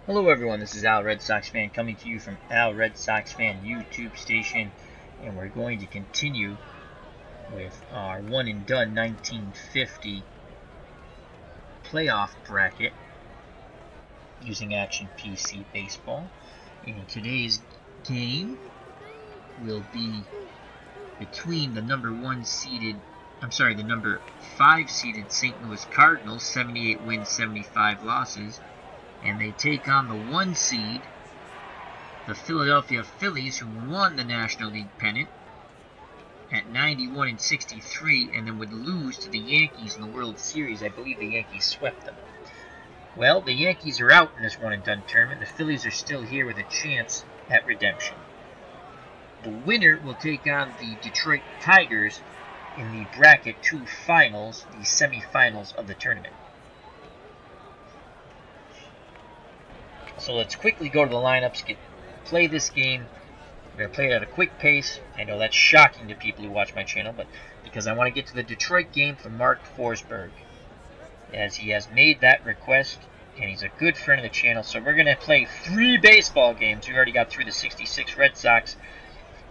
Hello everyone, this is Al Red Sox Fan coming to you from Al Red Sox Fan YouTube station, and we're going to continue with our one and done 1950 playoff bracket using Action PC Baseball. And today's game will be between the number 5 seeded St. Louis Cardinals, 78 wins, 75 losses. And they take on the 1 seed, the Philadelphia Phillies, who won the National League pennant at 91 and 63, and then would lose to the Yankees in the World Series. I believe the Yankees swept them. Well, the Yankees are out in this one and done tournament. The Phillies are still here with a chance at redemption. The winner will take on the Detroit Tigers in the Bracket 2 finals, the semifinals of the tournament. So let's quickly go to the lineups, play this game. We're going to play it at a quick pace. I know that's shocking to people who watch my channel, but because I want to get to the Detroit game from Mark Forsberg, as he has made that request, and he's a good friend of the channel. So we're going to play 3 baseball games. We already got through the 66 Red Sox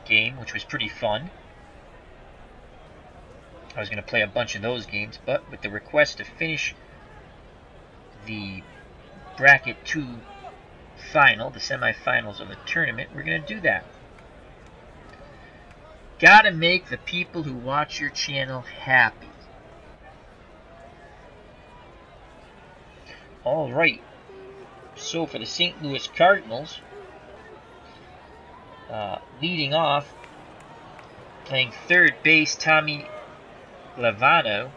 game, which was pretty fun. I was going to play a bunch of those games, but with the request to finish the Bracket 2 final, the semifinals of the tournament, we're going to do that. Gotta make the people who watch your channel happy. Alright, so for the St. Louis Cardinals, leading off, playing third base, Tommy Glaviano,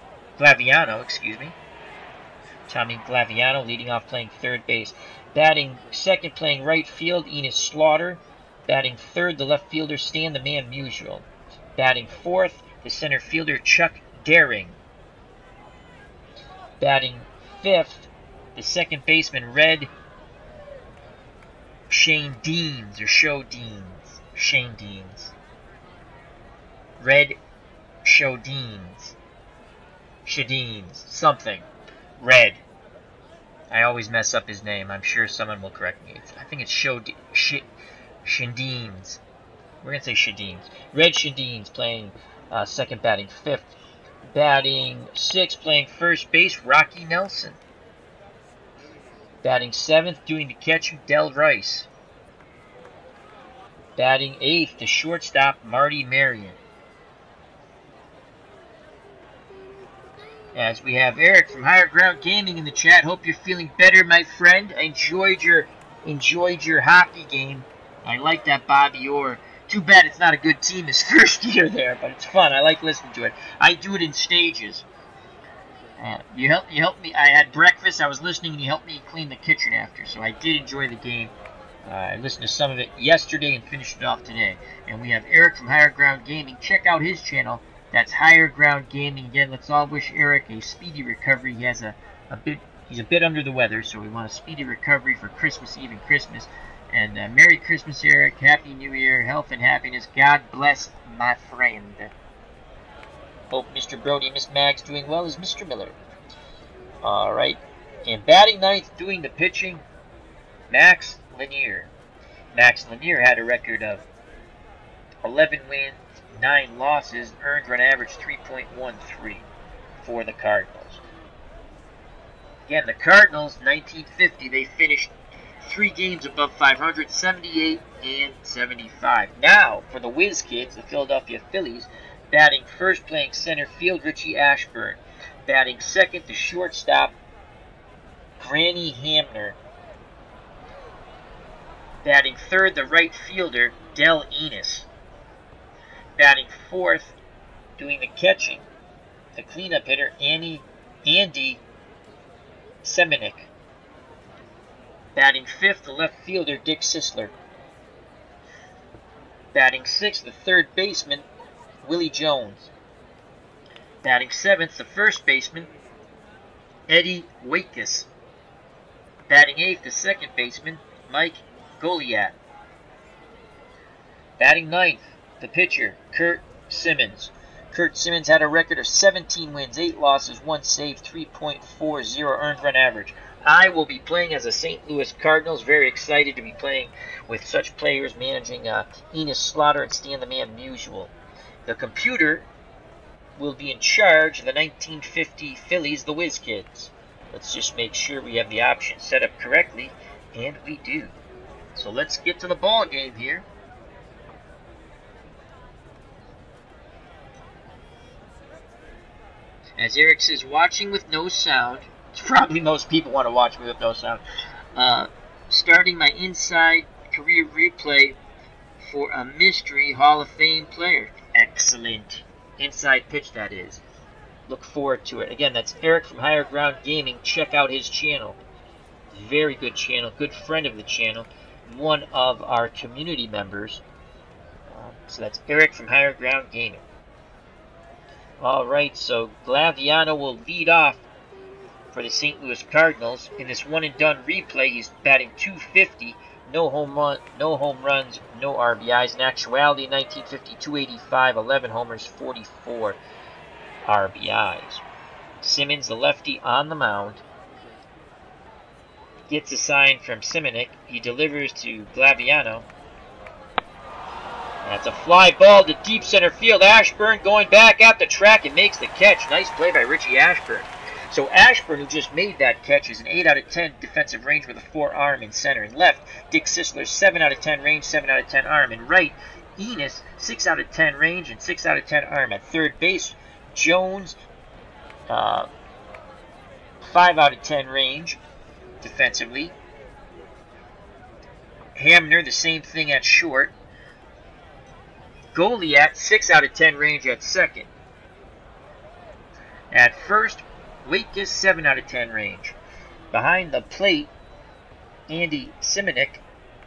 Tommy Glaviano leading off playing third base. Batting second, playing right field, Enos Slaughter. Batting third, the left fielder, Stan the Man Musial. Batting fourth, the center fielder, Chuck Daring. Batting fifth, the second baseman, Red Shane Deans, or Show Deans. Shane Deans. Red Shadines. Something. Red. I always mess up his name. I'm sure someone will correct me. I think it's Shadines. We're going to say Shadines. Red Shadines playing second, batting fifth. Batting sixth, playing first base, Rocky Nelson. Batting seventh, doing the catching, Del Rice. Batting eighth, the shortstop, Marty Marion. As we have Eric from Higher Ground Gaming in the chat. Hope you're feeling better, my friend. I enjoyed your hockey game. I like that Bobby Orr. Too bad it's not a good team his first year there, but it's fun. I like listening to it. I do it in stages. You helped me. I had breakfast. I was listening, and you helped me clean the kitchen after. So I did enjoy the game. I listened to some of it yesterday and finished it off today. And we have Eric from Higher Ground Gaming. Check out his channel. That's Higher Ground Gaming. Again, let's all wish Eric a speedy recovery. He has he's a bit under the weather, so we want a speedy recovery for Christmas Eve and Christmas. And Merry Christmas, Eric. Happy New Year. Health and happiness. God bless, my friend. Hope Mr. Brody, Miss Mag's doing well as Mr. Miller. Alright. And batting ninth, doing the pitching, Max Lanier. Max Lanier had a record of 11 wins, 9 losses, earned run average 3.13 for the Cardinals. Again, the Cardinals, 1950, they finished 3 games above 500, 78 and 75. Now, for the Whiz Kids, the Philadelphia Phillies, batting first, playing center field, Richie Ashburn. Batting second, the shortstop, Granny Hamner. Batting third, the right fielder, Del Enos. Batting fourth, doing the catching, the cleanup hitter, Andy Semenik. Batting fifth, the left fielder, Dick Sisler. Batting sixth, the third baseman, Willie Jones. Batting seventh, the first baseman, Eddie Waitkus. Batting eighth, the second baseman, Mike Goliat. Batting ninth, the pitcher, Kurt Simmons. Kurt Simmons had a record of 17 wins, 8 losses, 1 save, 3.40 earned run average. I will be playing as a St. Louis Cardinals. Very excited to be playing with such players, managing Enos Slaughter and Stan the Man Musial. The computer will be in charge of the 1950 Phillies, the Whiz Kids. Let's just make sure we have the options set up correctly, and we do. So let's get to the ball game here. As Eric says, watching with no sound. It's probably most people want to watch me with no sound. Starting my inside career replay for a mystery Hall of Fame player. Excellent. Inside pitch, that is. Look forward to it. Again, that's Eric from Higher Ground Gaming. Check out his channel. Very good channel. Good friend of the channel. One of our community members. So that's Eric from Higher Ground Gaming. Alright, so Glaviano will lead off for the St. Louis Cardinals. In this one-and-done replay, he's batting .250. No home runs, no RBIs. In actuality, 1950, 285, 11 homers, 44 RBIs. Simmons, the lefty, on the mound. Gets a sign from Simonik. He delivers to Glaviano. That's a fly ball to deep center field. Ashburn going back at the track and makes the catch. Nice play by Richie Ashburn. So Ashburn, who just made that catch, is an 8 out of 10 defensive range with a 4 arm in center. In left, Dick Sisler, 7 out of 10 range, 7 out of 10 arm. In right, Enos, 6 out of 10 range and 6 out of 10 arm. At third base, Jones, 5 out of 10 range defensively. Hamner, the same thing at short. Goliat, 6 out of 10 range at second. At first, Waitkus, 7 out of 10 range. Behind the plate, Andy Simonik,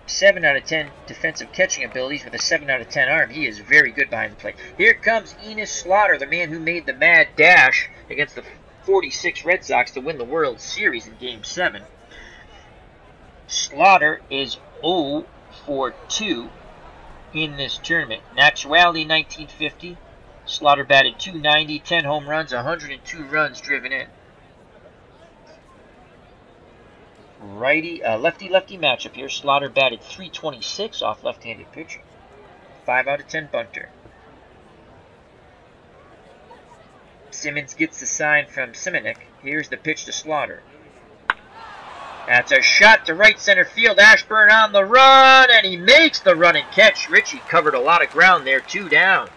7 out of 10 defensive catching abilities with a 7 out of 10 arm. He is very good behind the plate. Here comes Enos Slaughter, the man who made the mad dash against the 46 Red Sox to win the World Series in Game 7. Slaughter is 0 for 2 in this tournament. In actuality, 1950, Slaughter batted .290, 10 home runs, 102 runs driven in. Lefty-lefty matchup here. Slaughter batted .326 off left-handed pitching. 5 out of 10 bunter. Simmons gets the sign from Simonik. Here's the pitch to Slaughter. That's a shot to right center field. Ashburn on the run, and he makes the run and catch. Richie covered a lot of ground there. 2 down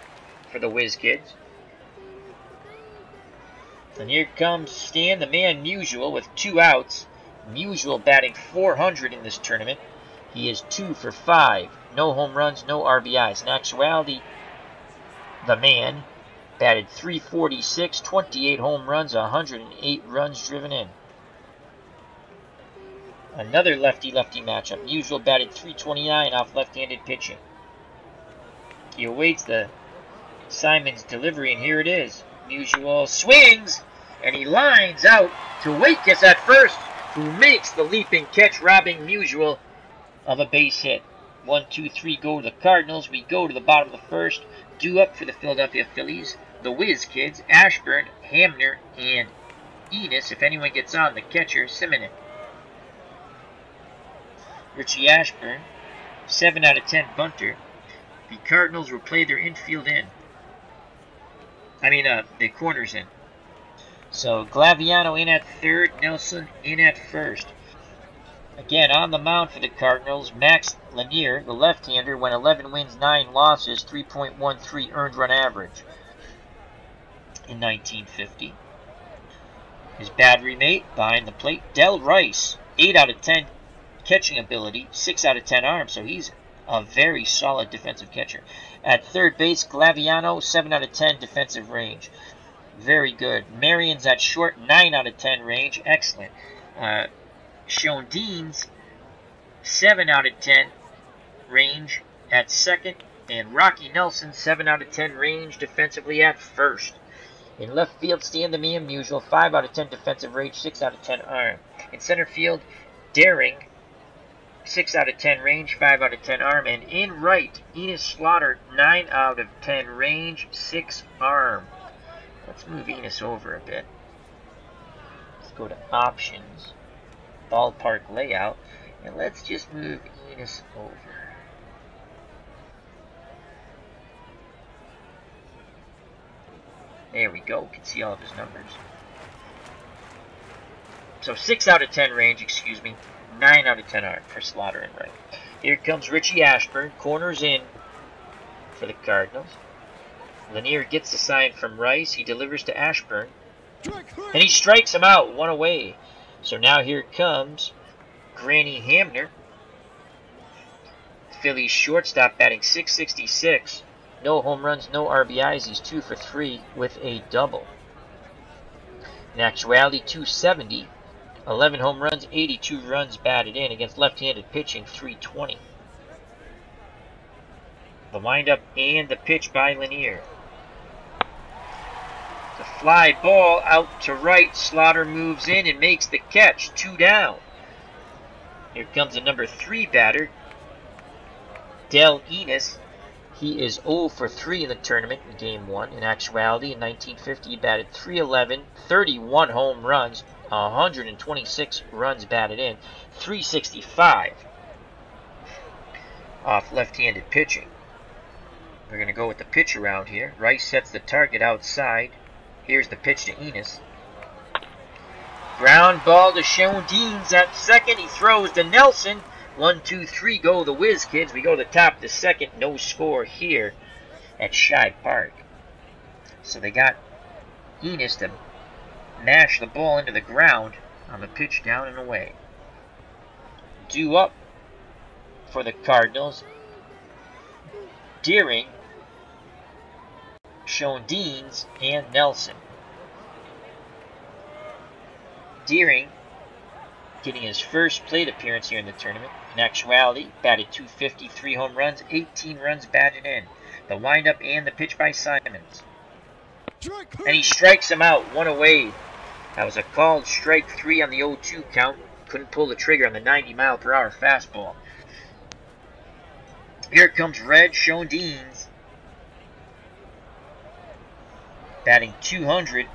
for the Whiz Kids. And here comes Stan the Man Musial with 2 outs. Musial batting .400 in this tournament. He is 2 for 5. No home runs, no RBIs. In actuality, the man batted .346, 28 home runs, 108 runs driven in. Another lefty-lefty matchup. Musial batted .329 off left-handed pitching. He awaits the Simon's delivery, and here it is. Musial swings, and he lines out to Waitkus at first, who makes the leaping catch, robbing Musial of a base hit. 1, 2, 3 go to the Cardinals. We go to the bottom of the first. Due up for the Philadelphia Phillies, the Whiz Kids, Ashburn, Hamner, and Enos. If anyone gets on, the catcher, Simonik. Richie Ashburn, 7 out of 10 bunter. The Cardinals will play their infield in. The corners in. So Glaviano in at third, Nelson in at first. Again, on the mound for the Cardinals, Max Lanier, the left-hander, went 11 wins, 9 losses, 3.13 earned run average in 1950. His battery mate behind the plate, Del Rice, 8 out of 10 catching ability, 6 out of 10 arms, so he's a very solid defensive catcher. At third base, Glaviano, 7 out of 10 defensive range. Very good. Marion's at short, 9 out of 10 range. Excellent. Shondean's 7 out of 10 range at second. And Rocky Nelson, 7 out of 10 range defensively at first. In left field, Stan the Man Musial, 5 out of 10 defensive range, 6 out of 10 arm. In center field, Daring, 6 out of 10 range, 5 out of 10 arm. And in right, Enos Slaughter, 9 out of 10 range, 6 arm. Let's move Enos over a bit. Let's go to options. ballpark layout. And let's just move Enos over. There we go. You can see all of his numbers. So 6 out of 10 range, excuse me. 9 out of 10 arm for Slaughter and right. Here comes Richie Ashburn. Corners in for the Cardinals. Lanier gets the sign from Rice. He delivers to Ashburn. And he strikes him out. 1 away. So now here comes Granny Hamner. Phillies shortstop batting .666. No home runs, no RBIs. He's 2 for 3 with a double. In actuality, .270. 11 home runs, 82 runs batted in against left-handed pitching, .320. The windup and the pitch by Lanier. The fly ball out to right. Slaughter moves in and makes the catch. 2 down. Here comes the number 3 batter, Del Enos. He is 0 for 3 in the tournament in Game 1. In actuality, in 1950, he batted .311, 31 home runs, 126 runs batted in, .365 off left-handed pitching. We're going to go with the pitch around here. Rice sets the target outside. Here's the pitch to Enos. Ground ball to Sean Deans at second. He throws to Nelson. 1, 2, 3 go the Whiz Kids. We go to the top of the second. No score here at Shibe Park. So they got Enos to mash the ball into the ground on the pitch down and away. Due up for the Cardinals. Deering, Sean Deans, and Nelson. Deering getting his first plate appearance here in the tournament. In actuality, batted .250, 3 home runs, 18 runs batted in. The windup and the pitch by Simons. And he strikes him out, 1 away. That was a called strike 3 on the 0-2 count. Couldn't pull the trigger on the 90-mile-per-hour fastball. Here comes Red Sean Deans. Batting .200.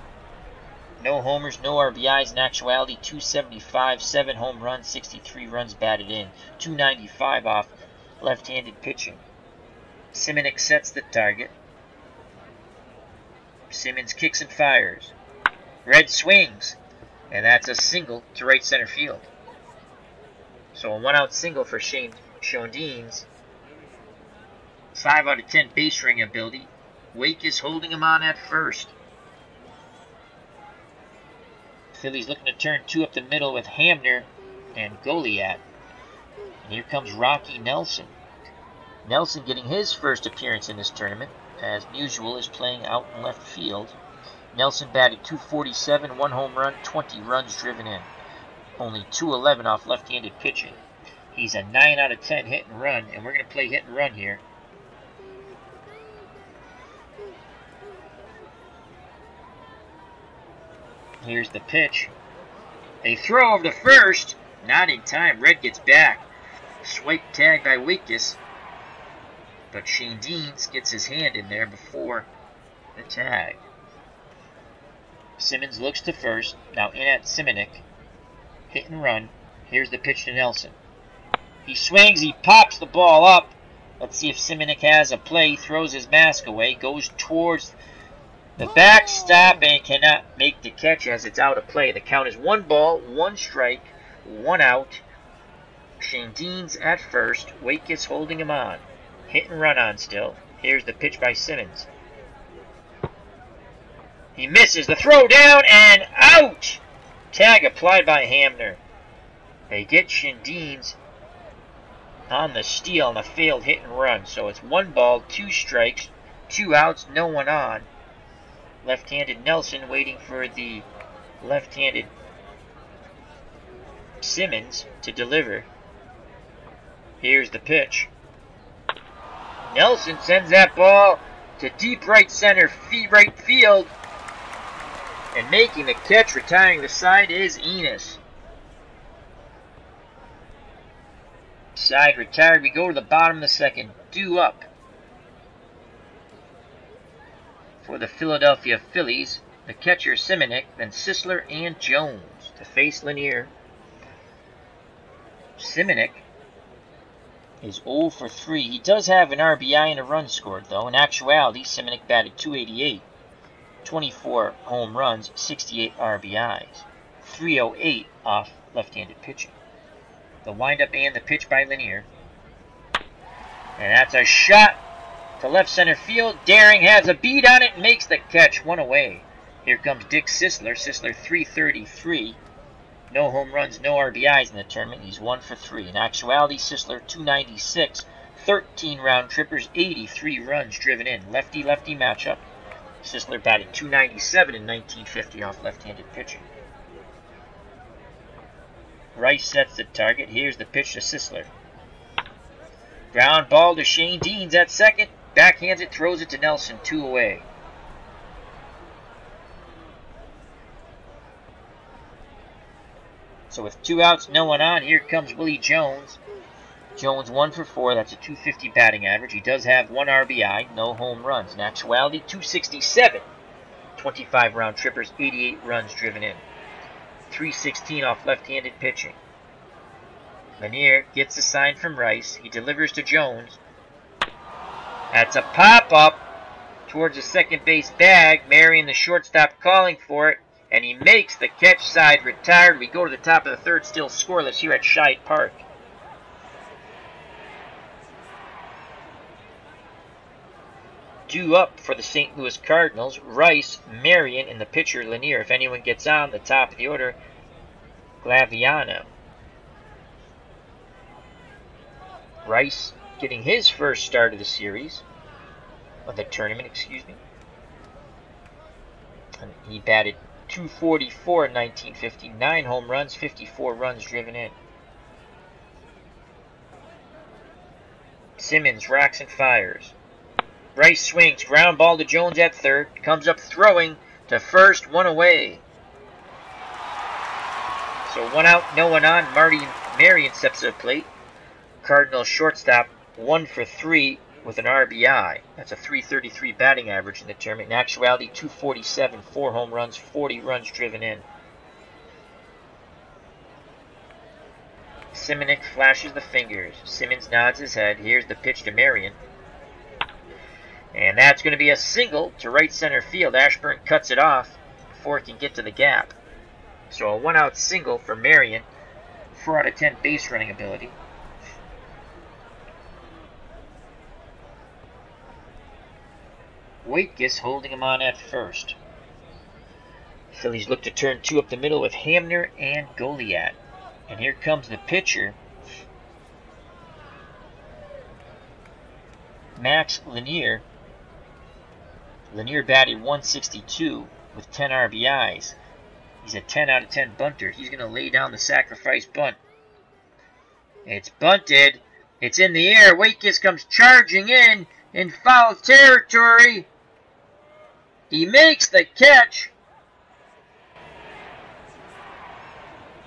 No homers, no RBIs. In actuality, .275, 7 home runs, 63 runs batted in. .295 off left-handed pitching. Simonik sets the target. Simmons kicks and fires. Red swings. And that's a single to right center field. So a 1-out single for Sean Deans. 5 out of 10 base running ability. Wake is holding him on at first. Phillies looking to turn 2 up the middle with Hamner and Goliath. And here comes Rocky Nelson. Nelson getting his first appearance in this tournament. As usual, is playing out in left field. Nelson batted .247, 1 home run, 20 runs driven in. Only .211 off left-handed pitching. He's a 9 out of 10 hit and run, and we're going to play hit and run here. Here's the pitch. They throw over the first. Not in time. Red gets back. Swipe tag by Wakus. But Shane Deans gets his hand in there before the tag. Simmons looks to first. Now in at Simonik. Hit and run. Here's the pitch to Nelson. He swings. He pops the ball up. Let's see if Simonik has a play. Throws his mask away. Goes towards the backstop and cannot make the catch as it's out of play. The count is 1 ball, 1 strike, 1 out. Shane Deans at first. Wakus holding him on. Hit and run on still. Here's the pitch by Simmons. He misses the throw down and out! Tag applied by Hamner. They get Shane Deans on the steal on a failed hit and run. So it's 1 ball, 2 strikes, 2 outs, no one on. Left-handed Nelson waiting for the left-handed Simmons to deliver. Here's the pitch. Nelson sends that ball to deep right center, right field. And making the catch, retiring the side, is Enos. Side retired. We go to the bottom of the second. Due up for the Philadelphia Phillies. The catcher Simonik, then Sisler and Jones to face Lanier. Simonik is 0 for 3. He does have an RBI and a run scored, though. In actuality, Simonik batted .288, 24 home runs, 68 RBIs, 308 off left-handed pitching. The windup and the pitch by Lanier. And that's a shot to left center field. Daring has a beat on it and makes the catch. One away. Here comes Dick Sisler. Sisler 333. No home runs, no RBIs in the tournament. He's 1 for 3. In actuality, Sisler 296. 13 round trippers, 83 runs driven in. Lefty-lefty matchup. Sisler batted .297 in 1950 off left-handed pitching. Rice sets the target. Here's the pitch to Sisler. Ground ball to Shane Deans at second. Backhands it, throws it to Nelson. 2 away. So with 2 outs, no one on, here comes Willie Jones. Jones 1 for 4. That's a .250 batting average. He does have 1 RBI, no home runs. In actuality, .267. 25 round trippers, 88 runs driven in. .316 off left-handed pitching. Lanier gets a sign from Rice. He delivers to Jones. That's a pop-up towards the second base bag. Marion, the shortstop, calling for it. And he makes the catch, side retired. We go to the top of the third, still scoreless here at Scheid Park. Due up for the St. Louis Cardinals, Rice, Marion, and the pitcher Lanier. If anyone gets on the top of the order, Glaviano. Rice getting his first start of the series, of the tournament, excuse me. And he batted .244 in 1950, 9 home runs, 54 runs driven in. Simmons rocks and fires. Rice swings, ground ball to Jones at third, comes up throwing to first, 1 away. So 1 out, no one on. Marion steps to the plate. Cardinals shortstop 1 for 3 with an RBI. That's a .333 batting average in the tournament. In actuality, .247, 4 home runs, 40 runs driven in. Simonik flashes the fingers. Simmons nods his head. Here's the pitch to Marion. And that's going to be a single to right center field. Ashburn cuts it off before it can get to the gap. So a 1 out single for Marion. 4 out of 10 base running ability. Waitkus holding him on at first. Phillies look to turn 2 up the middle with Hamner and Goliat. And here comes the pitcher, Max Lanier. Lanier batted .162 with 10 RBIs. He's a 10 out of 10 bunter. He's going to lay down the sacrifice bunt. It's bunted. It's in the air. Waitkus comes charging in foul territory. He makes the catch.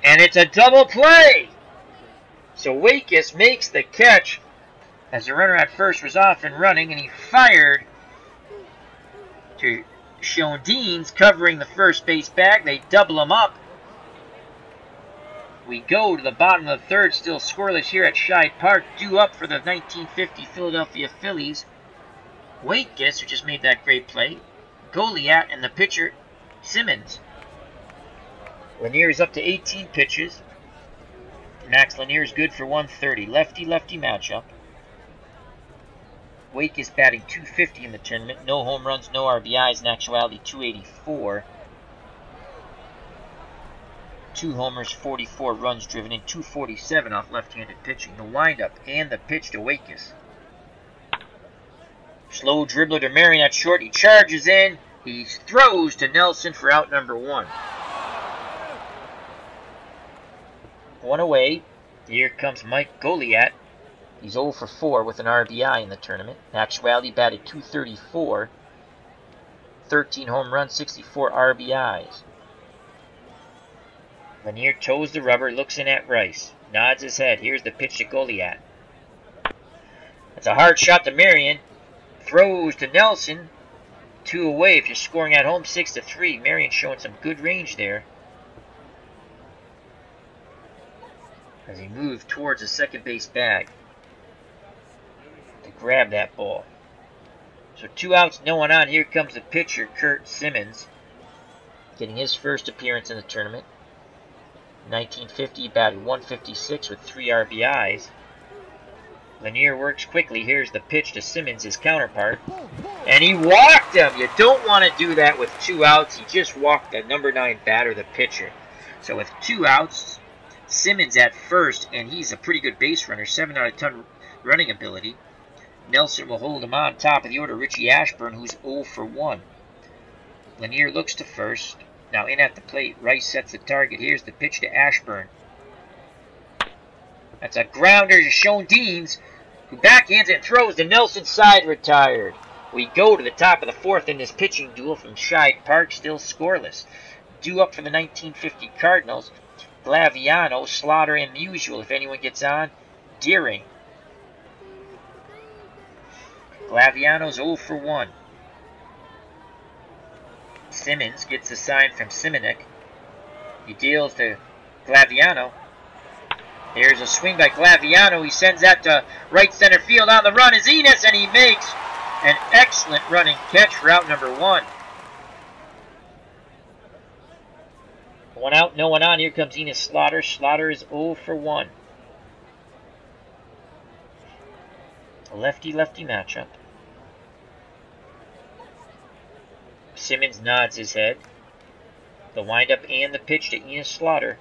And it's a double play. So Waitkus makes the catch as the runner at first was off and running, and he fired to Sean Deans covering the first base bag. They double him up. We go to the bottom of the third, still scoreless here at Scheid Park, due up for the 1950 Philadelphia Phillies. Waitkus, who just made that great play, Goliat, and the pitcher, Simmons. Lanier is up to 18 pitches. Max Lanier is good for 130. Lefty-lefty matchup. Waitkus batting .250 in the tournament. No home runs, no RBIs. In actuality, .284. 2 homers, 44 runs driven in, .247 off left-handed pitching. The windup and the pitch to Waitkus. Slow dribbler to Marion at short. He charges in. He throws to Nelson for out number 1. 1 away. Here comes Mike Goliat. He's 0 for 4 with an RBI in the tournament. In actuality, batted .234. 13 home runs, 64 RBIs. Lanier toes the rubber, looks in at Rice. Nods his head. Here's the pitch to Goliat. That's a hard shot to Marion. Throws to Nelson. 2 away if you're scoring at home, 6-3. Marion showing some good range there. as he moved towards the second base bag to grab that ball. So 2 outs, no one on. Here comes the pitcher, Curt Simmons, getting his first appearance in the tournament. 1950, batted 156 with 3 RBIs. Lanier works quickly. Here's the pitch to Simmons, his counterpart. And he walked him. You don't want to do that with 2 outs. He just walked the number 9 batter, the pitcher. So with 2 outs, Simmons at first, and he's a pretty good base runner, 7 out of 10 running ability. Nelson will hold him on. Top of the order, Richie Ashburn, who's 0 for 1. Lanier looks to first. Now in at the plate. Rice sets the target. Here's the pitch to Ashburn. That's a grounder to Sean Deans, who backhands and throws to Nelson, side retired. We go to the top of the 4th in this pitching duel from Scheid Park, still scoreless. Due up for the 1950 Cardinals, Glaviano, Slaughter, and Musial. If anyone gets on, Deering. Glaviano's 0 for 1. Simmons gets a sign from Simonek. He deals to Glaviano. There's a swing by Glaviano. He sends that to right center field. On the run is Enos, and he makes an excellent running catch for out number 1. 1 out, no one on. Here comes Enos Slaughter. Slaughter is 0 for 1. A lefty-lefty matchup. Simmons nods his head. The windup and the pitch to Enos Slaughter.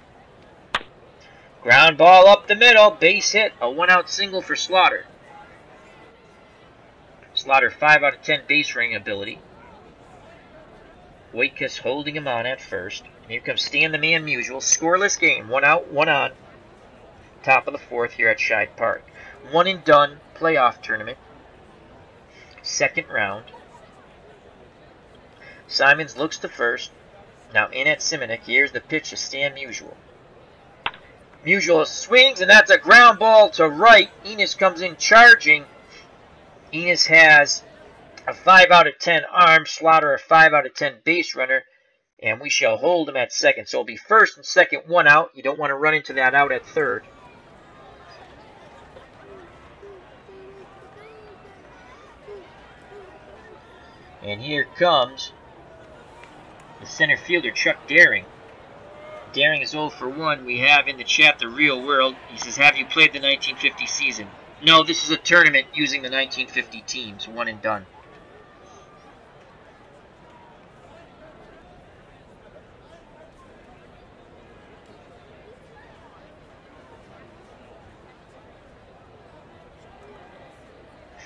Ground ball up the middle. Base hit. A 1-out single for Slaughter. Slaughter 5 out of 10 base running ability. Waikus holding him on at first. Here comes Stan the Man Musial. Scoreless game. 1 out, 1 on. Top of the 4th here at Scheid Park. 1 and done playoff tournament. 2nd round. Simons looks to first. Now in at Simonek. Here's the pitch to Stan Musial. Musial swings, and that's a ground ball to right. Enos comes in charging. Enos has a 5 out of 10 arm. Slaughter a 5 out of 10 base runner. And we shall hold him at second. So it'll be first and second, 1 out. You don't want to run into that out at third. And here comes the center fielder, Chuck Daring. Daring is 0 for 1. We have in the chat the real world. He says, have you played the 1950 season? No, this is a tournament using the 1950 teams. 1 and done.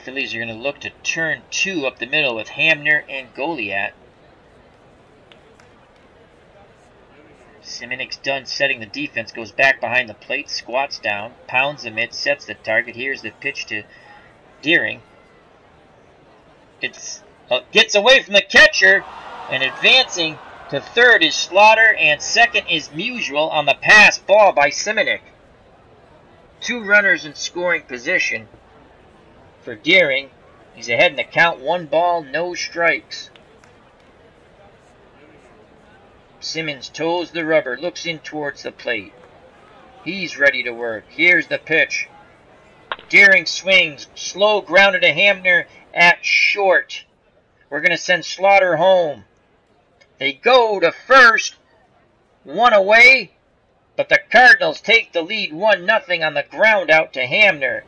Phillies are going to look to turn 2 up the middle with Hamner and Goliat. Simonek's done setting the defense, goes back behind the plate, squats down, pounds the mitt, sets the target. Here's the pitch to Deering. It gets away from the catcher, and advancing to third is Slaughter, and second is Musial on the pass ball by Simonek. 2 runners in scoring position for Deering. He's ahead in the count. 1 ball, no strikes. Simmons toes the rubber, looks in towards the plate. He's ready to work. Here's the pitch. Deering swings, slow grounded to Hamner at short. We're going to send Slaughter home. They go to first, 1 away, but the Cardinals take the lead 1-0 on the ground out to Hamner.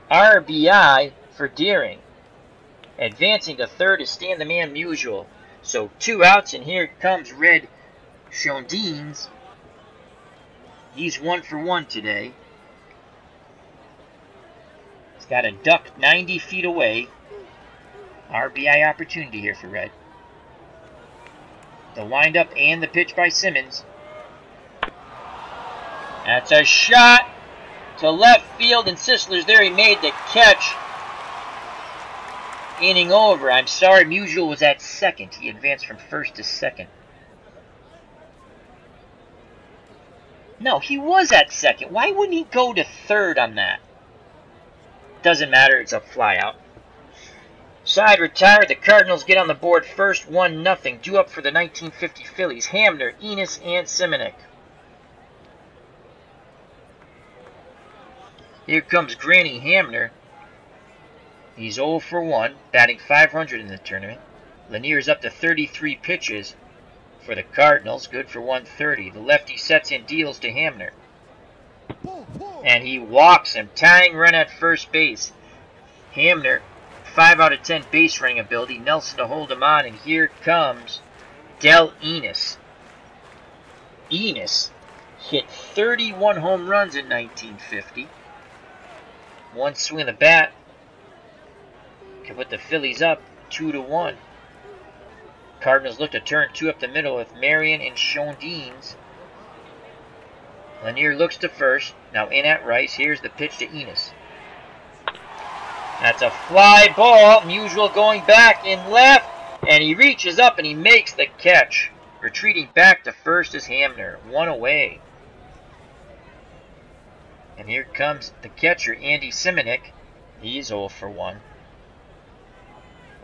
RBI for Deering. Advancing to third is Stan the Man Musial. So 2 outs, and here comes Red Shondines. He's 1 for 1 today. He's got a duck 90 feet away. RBI opportunity here for Red. The windup and the pitch by Simmons. That's a shot to left field, and Sisler's there. He made the catch. Inning over. I'm sorry, Musial was at second. He advanced from first to second. No, he was at second. Why wouldn't he go to third on that? Doesn't matter. It's a flyout. Side retired. The Cardinals get on the board first, 1-0. Due up for the 1950 Phillies. Hamner, Enos, and Simonek. Here comes Granny Hamner. He's 0 for 1, batting .500 in the tournament. Lanier's up to 33 pitches for the Cardinals, good for 130. The lefty sets in deals to Hamner. And he walks him, tying run at first base. Hamner, 5 out of 10 base running ability. Nelson to hold him on, and here comes Del Enos. Enos hit 31 home runs in 1950. One swing of the bat can put the Phillies up 2-1. Cardinals look to turn 2 up the middle with Marion and Shondines. Lanier looks to first. Now in at Rice. Here's the pitch to Enos. That's a fly ball. Musial going back in left. And he reaches up and he makes the catch. Retreating back to first is Hamner. 1 away. And here comes the catcher, Andy Simonik. He's 0 for 1.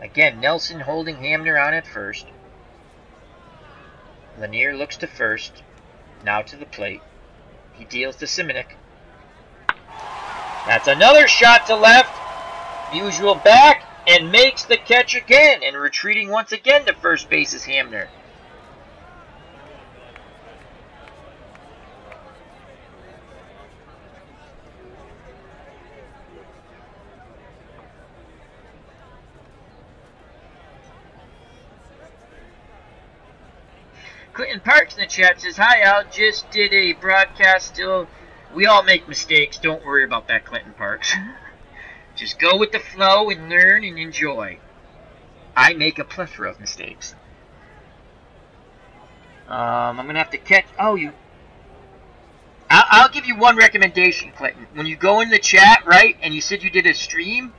Again, Nelson holding Hamner on at first. Lanier looks to first. Now to the plate. He deals to Simonik. That's another shot to left. Musial back and makes the catch again. And retreating once again to first base is Hamner. Clinton Parks in the chat says, "Hi Al, just did a broadcast still. We all make mistakes. Don't worry about that, Clinton Parks. Just go with the flow and learn and enjoy. I make a plethora of mistakes." I'm going to have to catch... Oh, you... I'll give you one recommendation, Clinton. When you go in the chat, right, and you said you did a stream,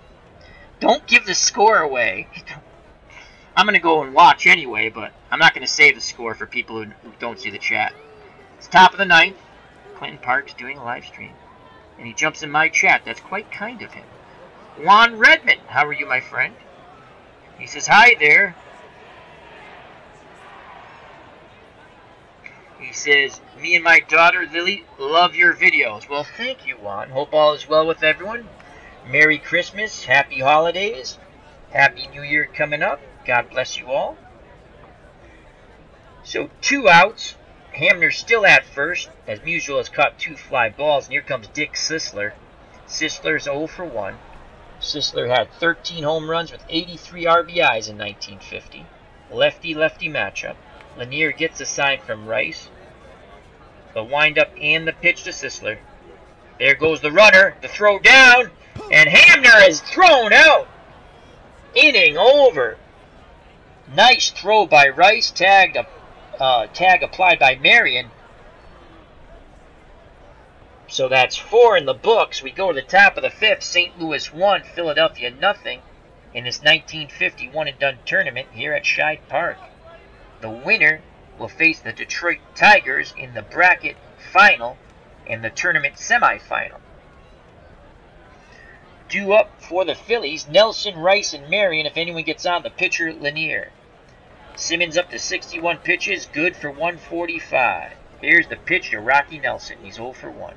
don't give the score away. I'm going to go and watch anyway, but I'm not going to save the score for people who don't see the chat. It's top of the 9th. Clinton Parks doing a live stream. And he jumps in my chat. That's quite kind of him. Juan Redmond, how are you, my friend? He says, "Hi there." He says, "Me and my daughter Lily love your videos." Well, thank you, Juan. Hope all is well with everyone. Merry Christmas. Happy holidays. Happy New Year coming up. God bless you all. So 2 outs. Hamner still at first, as Musial has caught 2 fly balls. And here comes Dick Sisler. Sisler's 0 for 1. Sisler had 13 home runs with 83 RBIs in 1950. Lefty-lefty matchup. Lanier gets a sign from Rice. The windup and the pitch to Sisler. There goes the runner. The throw down. And Hamner is thrown out. Inning over. Nice throw by Rice. Tag applied by Marion. So that's 4 in the books. We go to the top of the 5th. St. Louis 1, Philadelphia nothing in this 1950 one-and-done tournament here at Scheid Park. The winner will face the Detroit Tigers in the bracket final and the tournament semifinal. Due up for the Phillies, Nelson, Rice, and Marion. If anyone gets on, the pitcher, Lanier. Simmons up to 61 pitches, good for 145. Here's the pitch to Rocky Nelson. He's 0 for 1.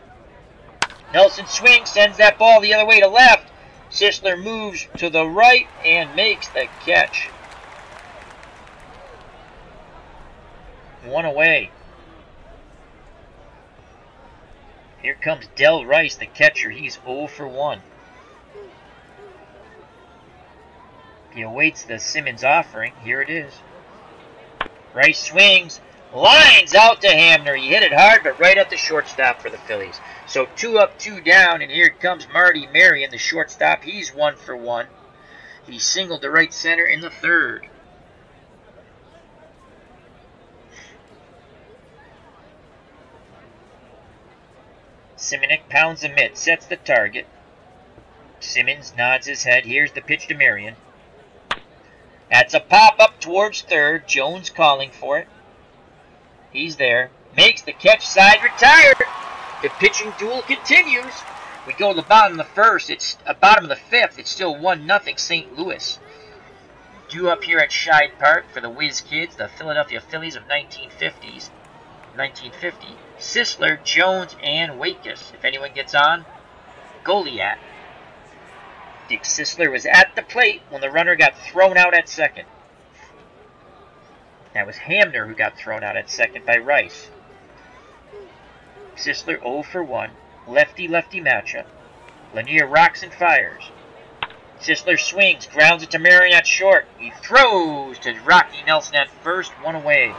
Nelson swings, sends that ball the other way to left. Sisler moves to the right and makes the catch. 1 away. Here comes Del Rice, the catcher. He's 0 for 1. He awaits the Simmons offering. Here it is. Rice swings, lines out to Hamner. He hit it hard, but right at the shortstop for the Phillies. So 2 up, 2 down, and here comes Marty Marion, the shortstop. He's 1 for 1. He singled to right center in the 3rd. Simonik pounds the mitt, sets the target. Simmons nods his head. Here's the pitch to Marion. That's a pop-up towards 3rd. Jones calling for it. He's there. Makes the catch, side retired. The pitching duel continues. We go to the bottom of the 1st. It's bottom of the 5th. It's still 1-0 St. Louis. Due up here at Scheid Park for the Whiz Kids, the Philadelphia Phillies of 1950. Sisler, Jones, and Waitkus. If anyone gets on, Goliat. Dick Sisler was at the plate when the runner got thrown out at second. That was Hamner who got thrown out at second by Rice. Sisler 0 for 1. Lefty-lefty matchup. Lanier rocks and fires. Sisler swings, grounds it to Marion at short. He throws to Rocky Nelson at first, one away.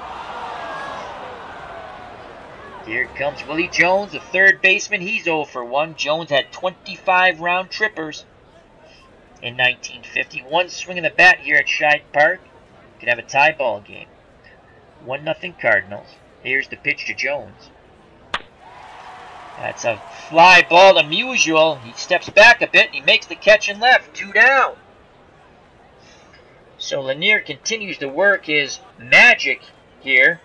Here comes Willie Jones, the third baseman. He's 0 for 1. Jones had 25 round trippers in 1950. One swing of the bat here at Scheid Park could have a tie ball game. 1-0 Cardinals. Here's the pitch to Jones. That's a fly ball to Musial. He steps back a bit and he makes the catch and left. 2 down. So Lanier continues to work his magic here.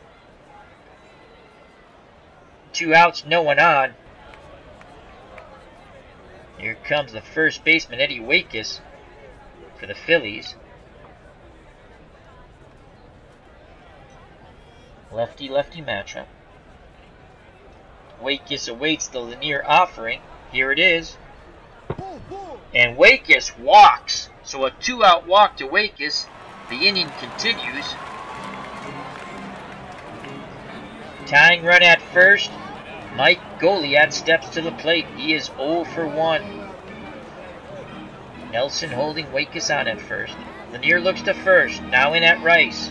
2 outs, no one on. Here comes the first baseman, Eddie Waitkus, for the Phillies. Lefty-lefty matchup. Waitkus awaits the Lanier offering. Here it is. And Waitkus walks. So a 2-out walk to Waitkus. The inning continues. Tying run at first. Mike Goliat steps to the plate. He is 0 for 1. Nelson holding Waitkus on at first. Lanier looks to first. Now in at Rice.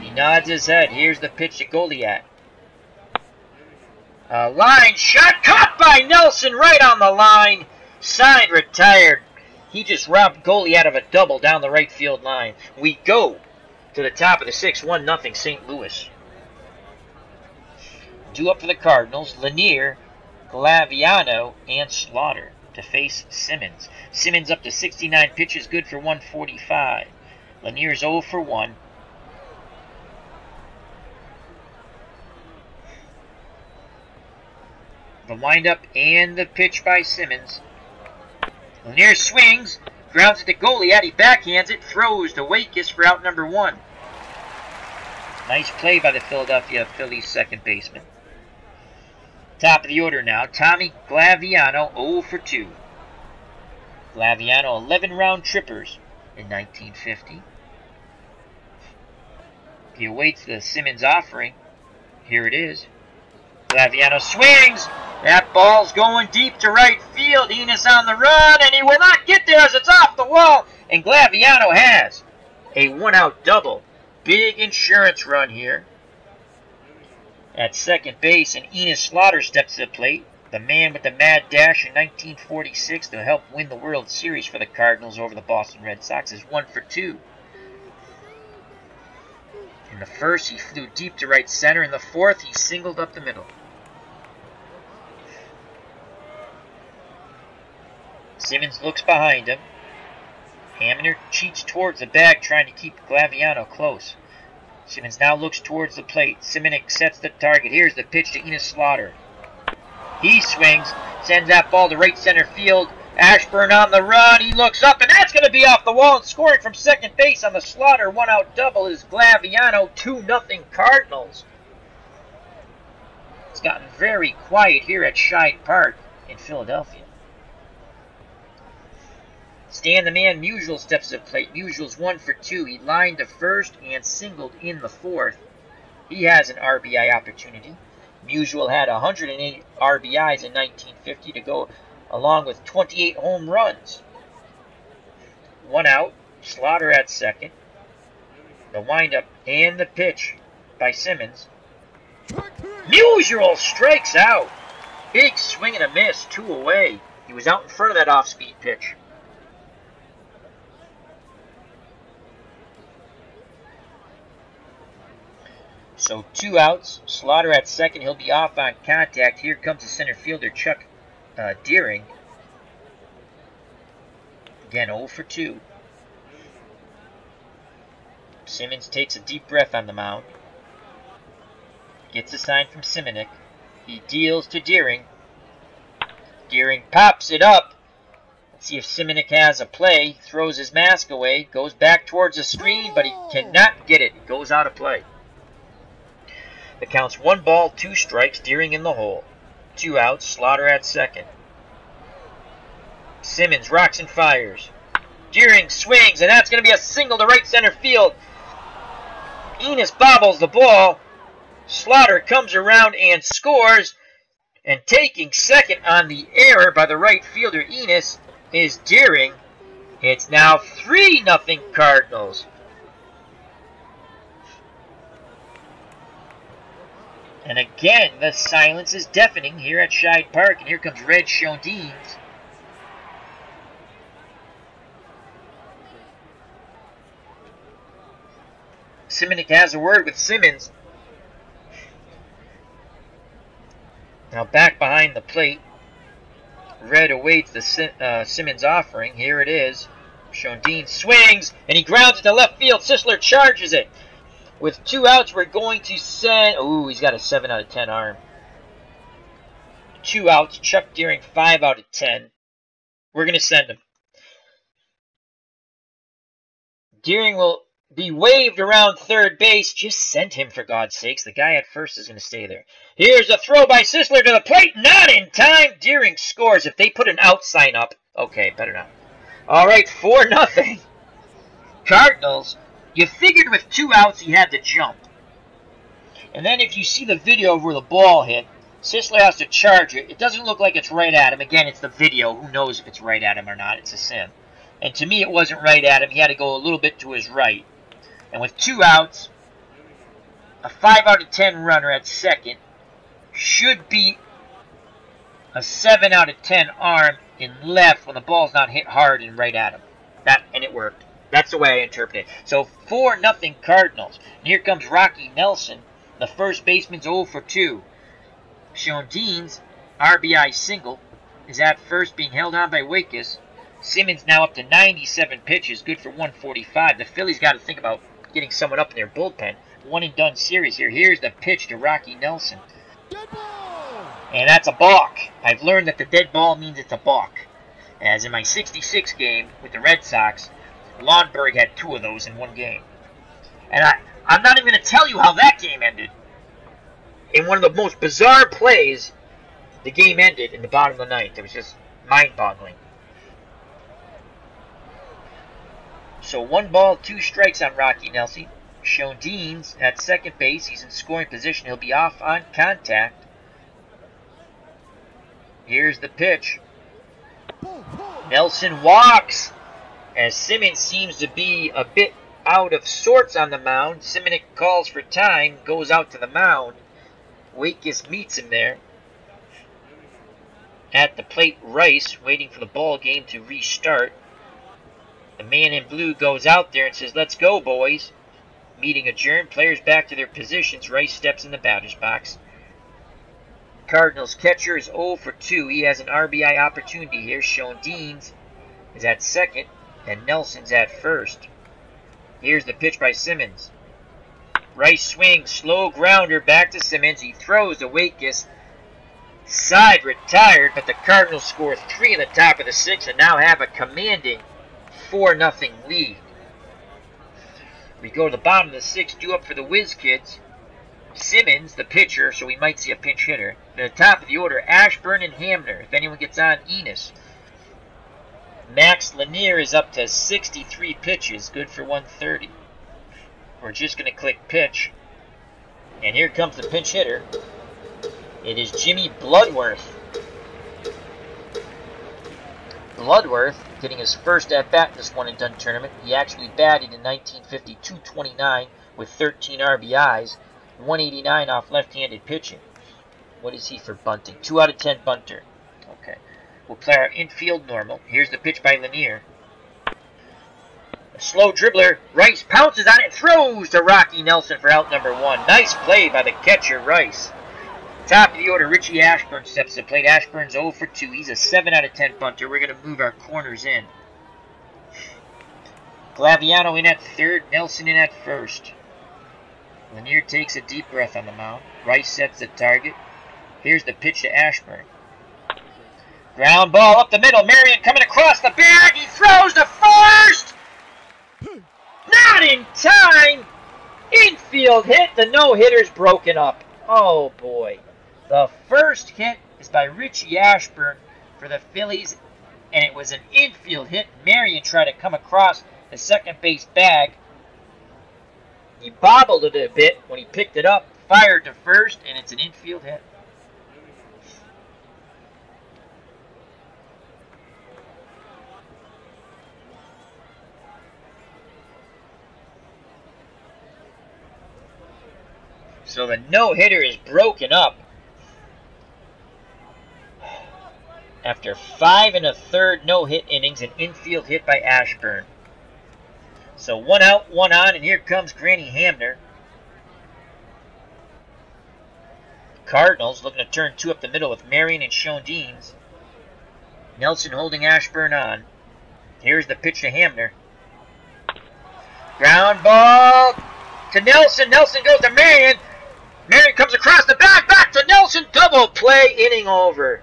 He nods his head. Here's the pitch to Goliat. A line shot caught by Nelson right on the line. Side retired. He just robbed Goliat of a double down the right field line. We go to the top of the 6th, 1-0 St. Louis. Due up for the Cardinals, Lanier, Glaviano, and Slaughter to face Simmons. Simmons up to 69 pitches, good for 145. Lanier's 0 for 1. The windup and the pitch by Simmons. Lanier swings, grounds it to Goliat. He backhands it, throws to Waitkus for out number 1. Nice play by the Philadelphia Phillies second baseman. Top of the order now, Tommy Glaviano, 0 for 2. Glaviano, 11 round trippers in 1950. He awaits the Simmons offering. Here it is. Glaviano swings. That ball's going deep to right field. Enos on the run, and he will not get there as it's off the wall. And Glaviano has a 1-out double. Big insurance run here. At second base, and Enos Slaughter steps to the plate. The man with the mad dash in 1946 to help win the World Series for the Cardinals over the Boston Red Sox is 1 for 2. In the first, he flew deep to right center. In the fourth, he singled up the middle. Simmons looks behind him. Hamner cheats towards the bag, trying to keep Glaviano close. Simmons now looks towards the plate. Simonik sets the target. Here's the pitch to Enos Slaughter. He swings, sends that ball to right center field. Ashburn on the run. He looks up, and that's going to be off the wall. And scoring from second base on the Slaughter 1-out double is Glaviano. 2-0 Cardinals. It's gotten very quiet here at Scheid Park in Philadelphia. Stan the Man Musial steps to the plate. Musial's 1 for 2. He lined to first and singled in the fourth. He has an RBI opportunity. Musial had 108 RBIs in 1950 to go along with 28 home runs. 1 out. Slaughter at second. The windup and the pitch by Simmons. Musial strikes out. Big swing and a miss. 2 away. He was out in front of that off-speed pitch. So 2 outs. Slaughter at second. He'll be off on contact. Here comes the center fielder, Chuck Deering. Again, 0 for 2. Simmons takes a deep breath on the mound. Gets a sign from Simonik. He deals to Deering. Deering pops it up. Let's see if Simonik has a play. Throws his mask away. Goes back towards the screen, but he cannot get it. It goes out of play. The count's 1 ball, 2 strikes, Deering in the hole. 2 outs, Slaughter at second. Simmons rocks and fires. Deering swings, and that's going to be a single to right center field. Enos bobbles the ball. Slaughter comes around and scores. And taking second on the error by the right fielder Enos is Deering. It's now 3-0 Cardinals. And again, the silence is deafening here at Scheid Park. And here comes Red Shondines. Simonic has a word with Simmons. Now back behind the plate. Red awaits the Simmons offering. Here it is. Shondine swings, and he grounds it to left field. Sisler charges it. With 2 outs, we're going to send... Ooh, he's got a 7 out of 10 arm. 2 outs. Chuck Deering, 5 out of 10. We're going to send him. Deering will be waved around third base. Just send him, for God's sakes. The guy at first is going to stay there. Here's a throw by Sisler to the plate. Not in time. Deering scores. If they put an out sign up. Okay, better not. All right, 4-0. Cardinals. You figured with 2 outs he had to jump. And then if you see the video of where the ball hit, Sisler has to charge it. It doesn't look like it's right at him. Again, it's the video. Who knows if it's right at him or not? It's a sim. And to me, it wasn't right at him. He had to go a little bit to his right. And with 2 outs, a 5 out of 10 runner at second should be a 7 out of 10 arm in left when the ball's not hit hard and right at him. And it worked. That's the way I interpret it. So 4-0 Cardinals. And here comes Rocky Nelson. The first baseman's 0 for 2. Shondines, RBI single, is at first being held on by Wakus. Simmons now up to 97 pitches, good for 145. The Phillies got to think about getting someone up in their bullpen. One and done series here. Here's the pitch to Rocky Nelson. And that's a balk. I've learned that the dead ball means it's a balk. As in my 66 game with the Red Sox, Lundberg had 2 of those in one game. And I'm not even going to tell you how that game ended. In one of the most bizarre plays, the game ended in the bottom of the 9th. It was just mind-boggling. So 1 ball, 2 strikes on Rocky Nelson. Shondines at second base. He's in scoring position. He'll be off on contact. Here's the pitch. Nelson walks. As Simmons seems to be a bit out of sorts on the mound. Simonic calls for time. Goes out to the mound. Wakus meets him there. At the plate, Rice waiting for the ball game to restart. The man in blue goes out there and says, "Let's go, boys." Meeting adjourned. Players back to their positions. Rice steps in the batter's box. Cardinals catcher is 0 for 2. He has an RBI opportunity here. Shondines is at second, and Nelson's at first. Here's the pitch by Simmons. Rice swings, slow grounder back to Simmons. He throws to Wakus. Side retired, but the Cardinals score 3 in the top of the 6th and now have a commanding 4-0 lead. We go to the bottom of the 6th, due up for the Whiz Kids. Simmons, the pitcher, so we might see a pinch hitter. At the top of the order, Ashburn and Hamner. If anyone gets on, Enos. Max Lanier is up to 63 pitches, good for 130. We're just going to click pitch. And here comes the pinch hitter. It is Jimmy Bloodworth. Bloodworth getting his first at-bat in this one-and-done tournament. He actually batted in 1950, .229 with 13 RBIs, 189 off left-handed pitching. What is he for bunting? 2 out of 10 bunter. Okay. We'll play our infield normal. Here's the pitch by Lanier. A slow dribbler. Rice pounces on it and throws to Rocky Nelson for out number 1. Nice play by the catcher, Rice. Top of the order, Richie Ashburn steps to the plate. Ashburn's 0 for 2. He's a 7 out of 10 bunter. We're going to move our corners in. Glaviano in at third, Nelson in at first. Lanier takes a deep breath on the mound. Rice sets the target. Here's the pitch to Ashburn. Ground ball up the middle. Marion coming across the bag. He throws to first. Not in time. Infield hit. The no-hitter's broken up. Oh, boy. The first hit is by Richie Ashburn for the Phillies, and it was an infield hit. Marion tried to come across the second base bag. He bobbled it a bit when he picked it up, fired to first, and it's an infield hit. So the no-hitter is broken up after 5 1/3 no-hit innings, an infield hit by Ashburn. So 1 out, 1 on, and here comes Granny Hamner. Cardinals looking to turn 2 up the middle with Marion and Sean Deans. Nelson holding Ashburn on. Here's the pitch to Hamner. Ground ball to Nelson. Nelson goes to Marion. Marion comes across the back to Nelson. Double play, inning over.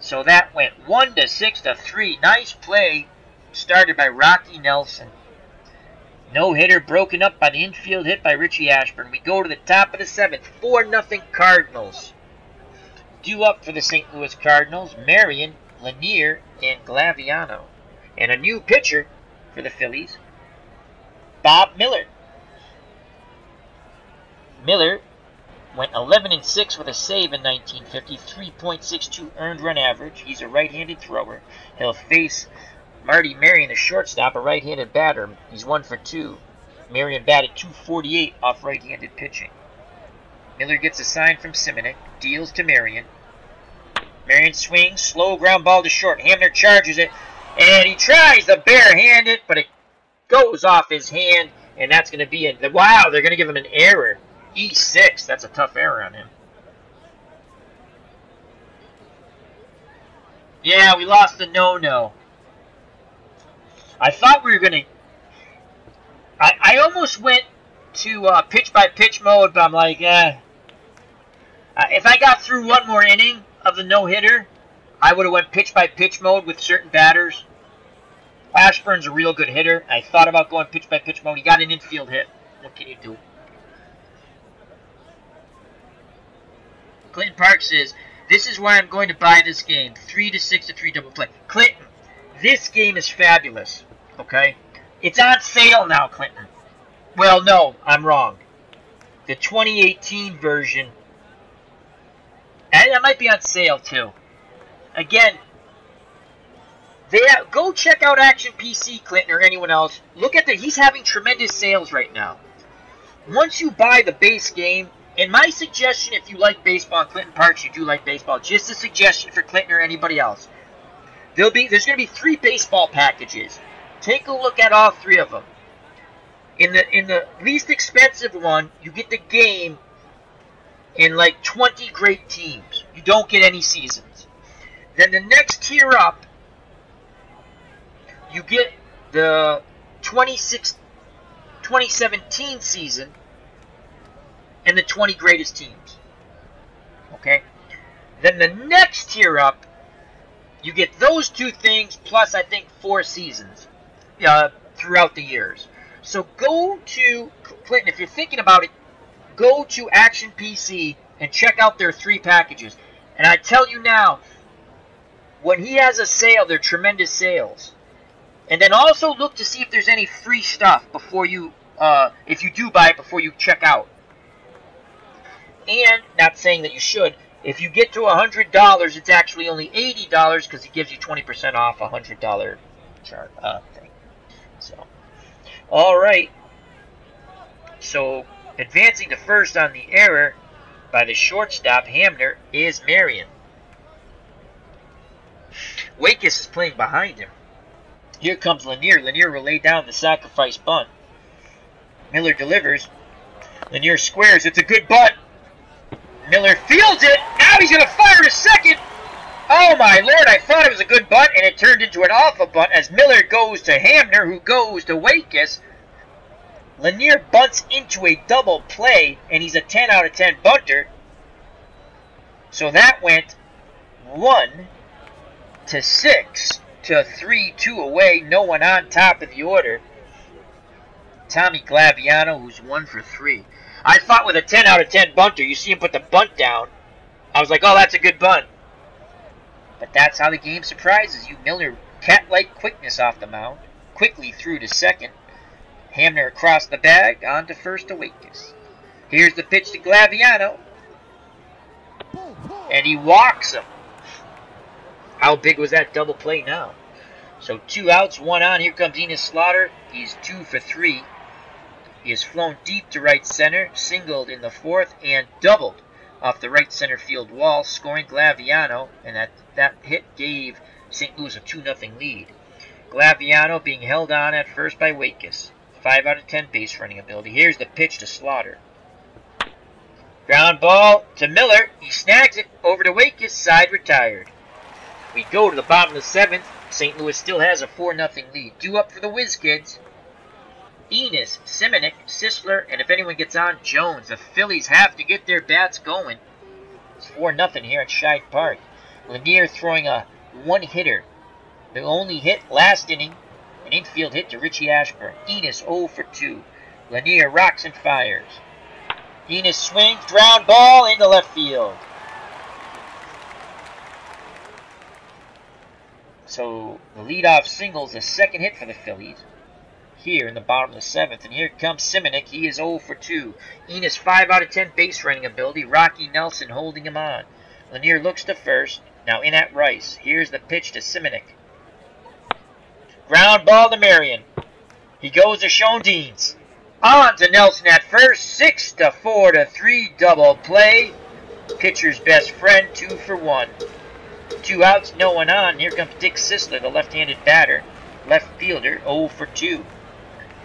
So that went 1 to 6 to 3. Nice play started by Rocky Nelson. No hitter broken up by the infield hit by Richie Ashburn. We go to the top of the 7th. 4-0 Cardinals. Due up for the St. Louis Cardinals, Marion, Lanier, and Glaviano. And a new pitcher for the Phillies, Bob Miller. Miller went 11-6 with a save in 1950, 3.62 earned run average. He's a right-handed thrower. He'll face Marty Marion, the shortstop, a right-handed batter. He's 1 for 2. Marion batted .248 off right-handed pitching. Miller gets a sign from Simonek, deals to Marion. Marion swings, slow ground ball to short. Hamner charges it, and he tries to barehand it, but it goes off his hand, and that's going to be a... Wow, they're going to give him an error. E6, that's a tough error on him. Yeah, we lost the no-no. I thought we were going to... I almost went to pitch-by-pitch mode, but I'm like, if I got through one more inning of the no-hitter, I would have went pitch-by-pitch mode with certain batters. Ashburn's a real good hitter. I thought about going pitch-by-pitch mode. He got an infield hit. What can you do? Clinton Park says, this is why I'm going to buy this game. 3 to 6 to 3 double play. Clinton, this game is fabulous. Okay? It's on sale now, Clinton. Well, no, I'm wrong. The 2018 version, and that might be on sale too. Again, go check out Action PC, Clinton, or anyone else. Look at he's having tremendous sales right now. Once you buy the base game, and my suggestion, if you like baseball, and Clinton Parks, you do like baseball, just a suggestion for Clinton or anybody else. There's going to be 3 baseball packages. Take a look at all 3 of them. In the least expensive one, you get the game in like 20 great teams. You don't get any seasons. Then the next tier up, you get the 2017 season and the 20 greatest teams. Okay? Then the next tier up, you get those 2 things plus, I think, 4 seasons throughout the years. So go to, Clinton, if you're thinking about it, go to Action PC and check out their 3 packages. And I tell you now, when he has a sale, they're tremendous sales. And then also look to see if there's any free stuff before you, if you do buy it before you check out. And, not saying that you should, if you get to $100, it's actually only $80 because he gives you 20% off a $100 thing. So, all right. So, advancing to first on the error by the shortstop, Hamner, is Marion. Wakis is playing behind him. Here comes Lanier. Lanier will lay down the sacrifice bunt. Miller delivers. Lanier squares. It's a good bunt. Miller fields it. Now he's going to fire to second. Oh, my Lord. I thought it was a good bunt, and it turned into an awful bunt as Miller goes to Hamner, who goes to Wakis. Lanier bunts into a double play, and he's a 10 out of 10 bunter. So that went 1 to 6 to 3-2 away. No one on top of the order. Tommy Glaviano, who's 1 for 3. I thought with a 10 out of 10 bunter, you see him put the bunt down. I was like, oh, that's a good bunt. But that's how the game surprises you. Miller, cat-like quickness off the mound. Quickly through to second. Hamner across the bag. On to first to Waitkus. Here's the pitch to Glaviano. And he walks him. How big was that double play now? So 2 outs, 1 on. Here comes Enos Slaughter. He's 2 for 3. He has flown deep to right center, singled in the 4th, and doubled off the right center field wall, scoring Glaviano, and that hit gave St. Louis a 2-0 lead. Glaviano being held on at first by Waitkus. 5 out of 10 base running ability. Here's the pitch to Slaughter. Ground ball to Miller. He snags it over to Waitkus, side retired. We go to the bottom of the 7th. St. Louis still has a 4-0 lead. Due up for the Whiz Kids. Enos, Simonik, Sisler, and if anyone gets on, Jones. The Phillies have to get their bats going. It's 4-0 here at Scheid Park. Lanier throwing a one-hitter. The only hit last inning, an infield hit to Richie Ashburn. Enos 0 for 2. Lanier rocks and fires. Enos swings, ground ball into left field. So the leadoff single's the second hit for the Phillies here in the bottom of the 7th. And here comes Simonik. He is 0 for 2. Enos 5 out of 10 base running ability. Rocky Nelson holding him on. Lanier looks to first. Now in at Rice. Here's the pitch to Simonik. Ground ball to Marion. He goes to Schoendienst. On to Nelson at first. 6 to 4 to 3 double play. Pitcher's best friend, 2 for 1. 2 outs, no one on. Here comes Dick Sisler, the left-handed batter. Left fielder, 0 for 2.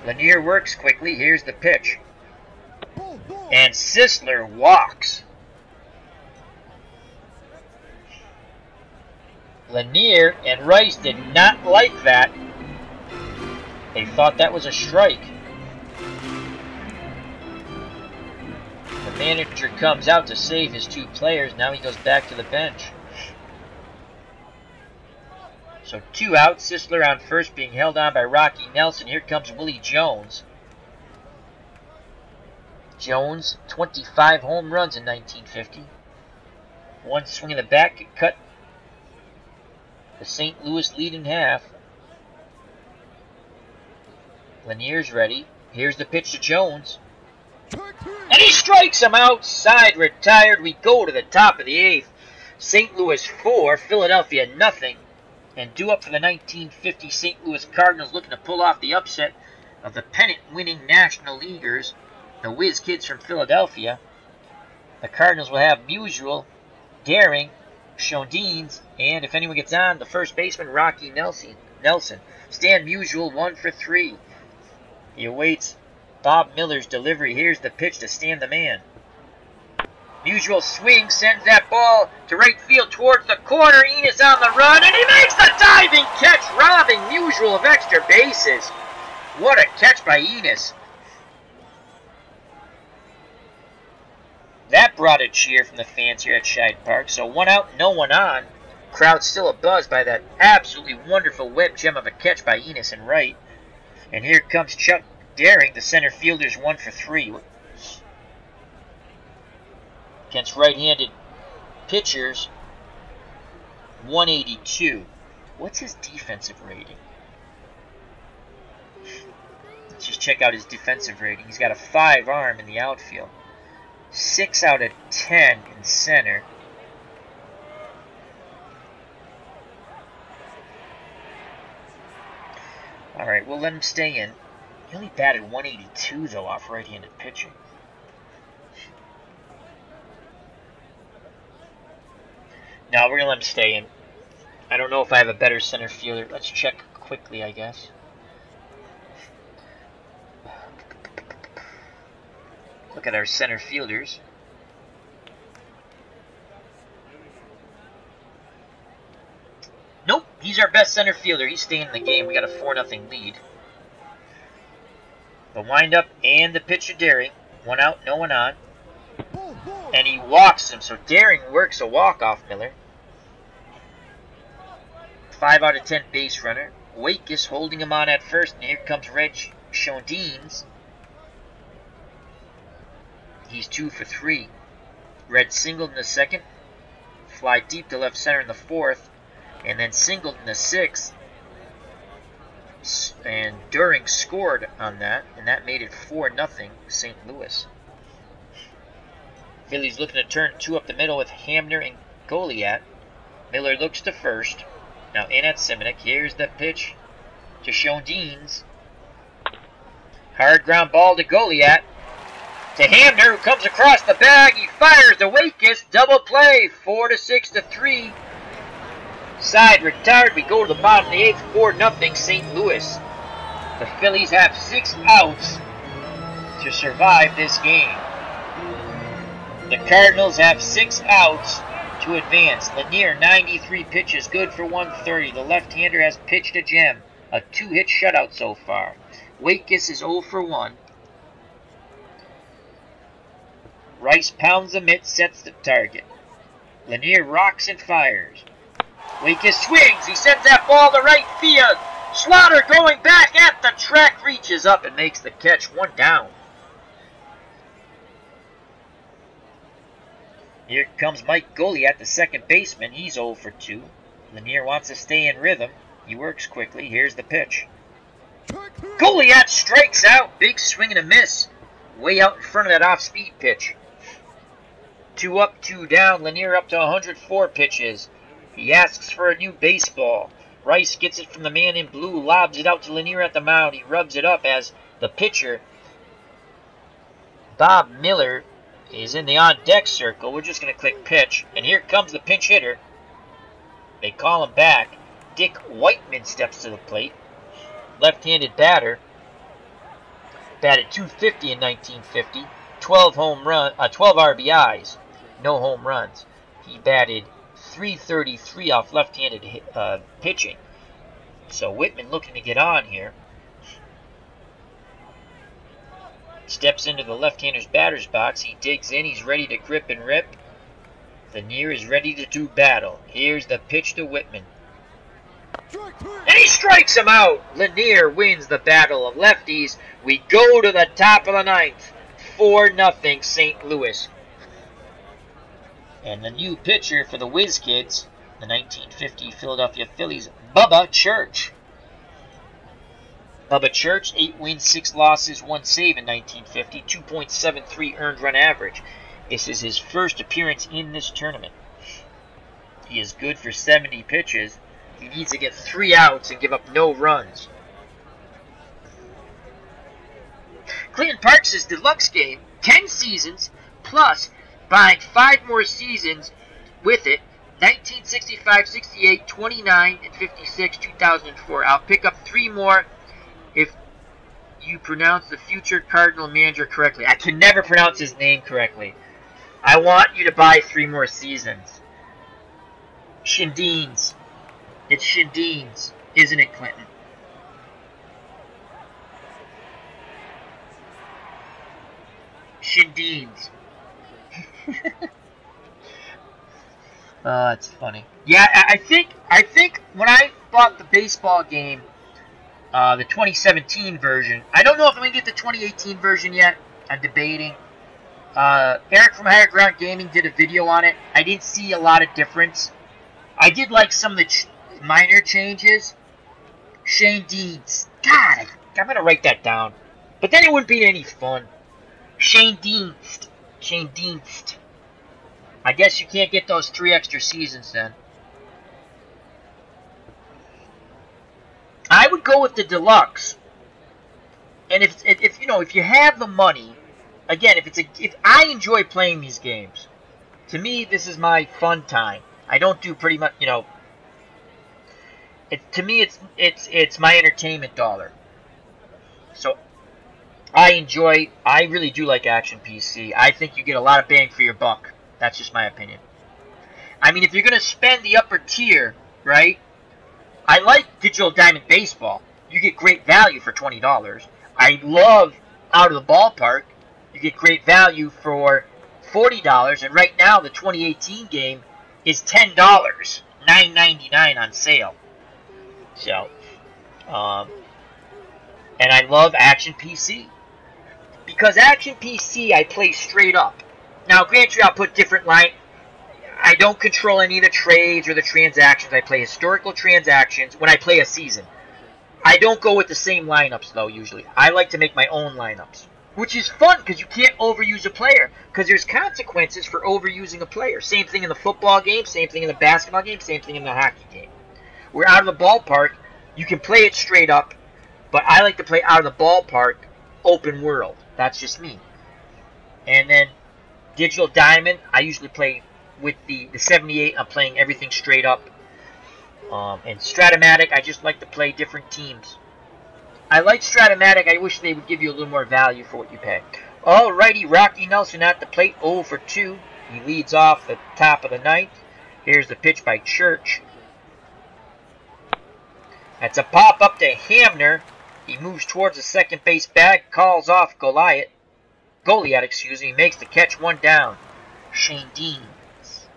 Lanier works quickly. Here's the pitch. And Sisler walks. Lanier and Rice did not like that. They thought that was a strike. The manager comes out to save his 2 players. Now he goes back to the bench. So 2 outs, Sisler on first being held on by Rocky Nelson. Here comes Willie Jones. Jones, 25 home runs in 1950. One swing of the bat could cut the St. Louis lead in half. Lanier's ready. Here's the pitch to Jones. And he strikes him outside, retired. We go to the top of the 8th. St. Louis 4, Philadelphia nothing. And due up for the 1950 St. Louis Cardinals, looking to pull off the upset of the pennant-winning National Leaguers, the Whiz Kids from Philadelphia. The Cardinals will have Musial, Daring, Schoendienst, and if anyone gets on, the first baseman, Rocky Nelson. Stan Musial, 1 for 3. He awaits Bob Miller's delivery. Here's the pitch to Stan the Man. Musial swings, sends that ball to right field towards the corner. Enos on the run, and he makes the diving catch, robbing Musial of extra bases. What a catch by Enos. That brought a cheer from the fans here at Scheid Park. So 1 out, no one on. Crowd still abuzz by that absolutely wonderful web gem of a catch by Enos and right. And here comes Chuck Daring, the center fielder's 1 for 3. Against right-handed pitchers, 182. What's his defensive rating? Let's just check out his defensive rating. He's got a 5 arm in the outfield. 6 out of 10 in center. Alright, we'll let him stay in. He only batted 182, though, off right-handed pitching. No, we're going to let him stay in. I don't know if I have a better center fielder. Let's check quickly, I guess. Look at our center fielders. Nope, he's our best center fielder. He's staying in the game. We got a 4-0 lead. The windup and the pitch to Daring. 1 out, no one on. And he walks him, so Daring works a walk-off Miller. 5 out of 10 base runner. Waitkus holding him on at first, and here comes Reg Schoendienst. He's 2 for 3. Red singled in the second. Fly deep to left center in the 4th. and then singled in the 6th. And During scored on that, and that made it 4-0 St. Louis. Phillies looking to turn 2 up the middle with Hamner and Goliat. Miller looks to first. Now in at Simonek. Here's the pitch to Schoendienst. Hard ground ball to Goliat. To Hamner, who comes across the bag. He fires to Wakis. Double play. 4-6-3. Side retired. We go to the bottom of the 8th. 4-0 St. Louis. The Phillies have 6 outs to survive this game. The Cardinals have 6 outs to advance. Lanier, 93 pitches, good for 130. The left-hander has pitched a gem. A 2-hit shutout so far. Wakis is 0 for 1. Rice pounds the mitt, sets the target. Lanier rocks and fires. Wakis swings. He sends that ball to right field. Slaughter going back at the track, reaches up and makes the catch. 1 down. Here comes Mike Goliat, the second baseman. He's 0 for 2. Lanier wants to stay in rhythm. He works quickly. Here's the pitch. Goliat strikes out. Big swing and a miss. Way out in front of that off-speed pitch. 2 up, 2 down. Lanier up to 104 pitches. He asks for a new baseball. Rice gets it from the man in blue. Lobs it out to Lanier at the mound. He rubs it up as the pitcher, Bob Miller, is in the on-deck circle. We're just going to click pitch. And here comes the pinch hitter. They call him back. Dick Whiteman steps to the plate. Left-handed batter. Batted .250 in 1950. 12 RBIs. No home runs. He batted .333 off left-handed pitching. So Whitman looking to get on here. Steps into the left-hander's batter's box. He digs in. He's ready to grip and rip. Lanier is ready to do battle. Here's the pitch to Whitman. And he strikes him out. Lanier wins the battle of lefties. We go to the top of the 9th. 4-0 St. Louis. And the new pitcher for the Whiz Kids, the 1950 Philadelphia Phillies, Bubba Church. Bubba Church, 8 wins, 6 losses, 1 save in 1950, 2.73 earned run average. This is his first appearance in this tournament. He is good for 70 pitches. He needs to get 3 outs and give up no runs. Clinton Parks' deluxe game, 10 seasons, plus buying 5 more seasons with it, 1965, 68, 29, and 56, 2004. I'll pick up 3 more if you pronounce the future Cardinal manager correctly. I can never pronounce his name correctly. I want you to buy 3 more seasons. Schoendienst. It's Schoendienst, isn't it, Clinton? Schoendienst. Oh, that's funny. Yeah, I think when I bought the baseball game, the 2017 version, I don't know if I'm going to get the 2018 version yet. I'm debating. Eric from Higher Ground Gaming did a video on it. I didn't see a lot of difference. I did like some of the minor changes. Schoendienst. God, I'm going to write that down. But then it wouldn't be any fun. Schoendienst. Schoendienst. I guess you can't get those 3 extra seasons then. I would go with the deluxe. And if you know, if you have the money, again, if I enjoy playing these games, to me this is my fun time. I don't do pretty much, you know. To me, it's my entertainment dollar. So I really do like Action PC. I think you get a lot of bang for your buck. That's just my opinion. I mean, if you're going to spend the upper tier, right? I like Digital Diamond Baseball. You get great value for $20. I love Out of the Ballpark. You get great value for $40. And right now, the 2018 game is $10. $9.99 on sale. So, and I love Action PC. Because Action PC, I play straight up. Now, granted, I'll put different line. I don't control any of the trades or the transactions. I play historical transactions when I play a season. I don't go with the same lineups, though, usually. I like to make my own lineups, which is fun because you can't overuse a player because there's consequences for overusing a player. Same thing in the football game, same thing in the basketball game, same thing in the hockey game. We're out of the ballpark. You can play it straight up, but I like to play out of the ballpark, open world. That's just me. And then Digital Diamond, I usually play with the 78. I'm playing everything straight up. And Stratomatic, I just like to play different teams. I like Stratomatic. I wish they would give you a little more value for what you pay. Alrighty, Rocky Nelson at the plate, 0 for 2. He leads off the top of the ninth. Here's the pitch by Church. That's a pop up to Hamner. He moves towards the second base bag, calls off Goliath, makes the catch, 1 down. Shane Deans.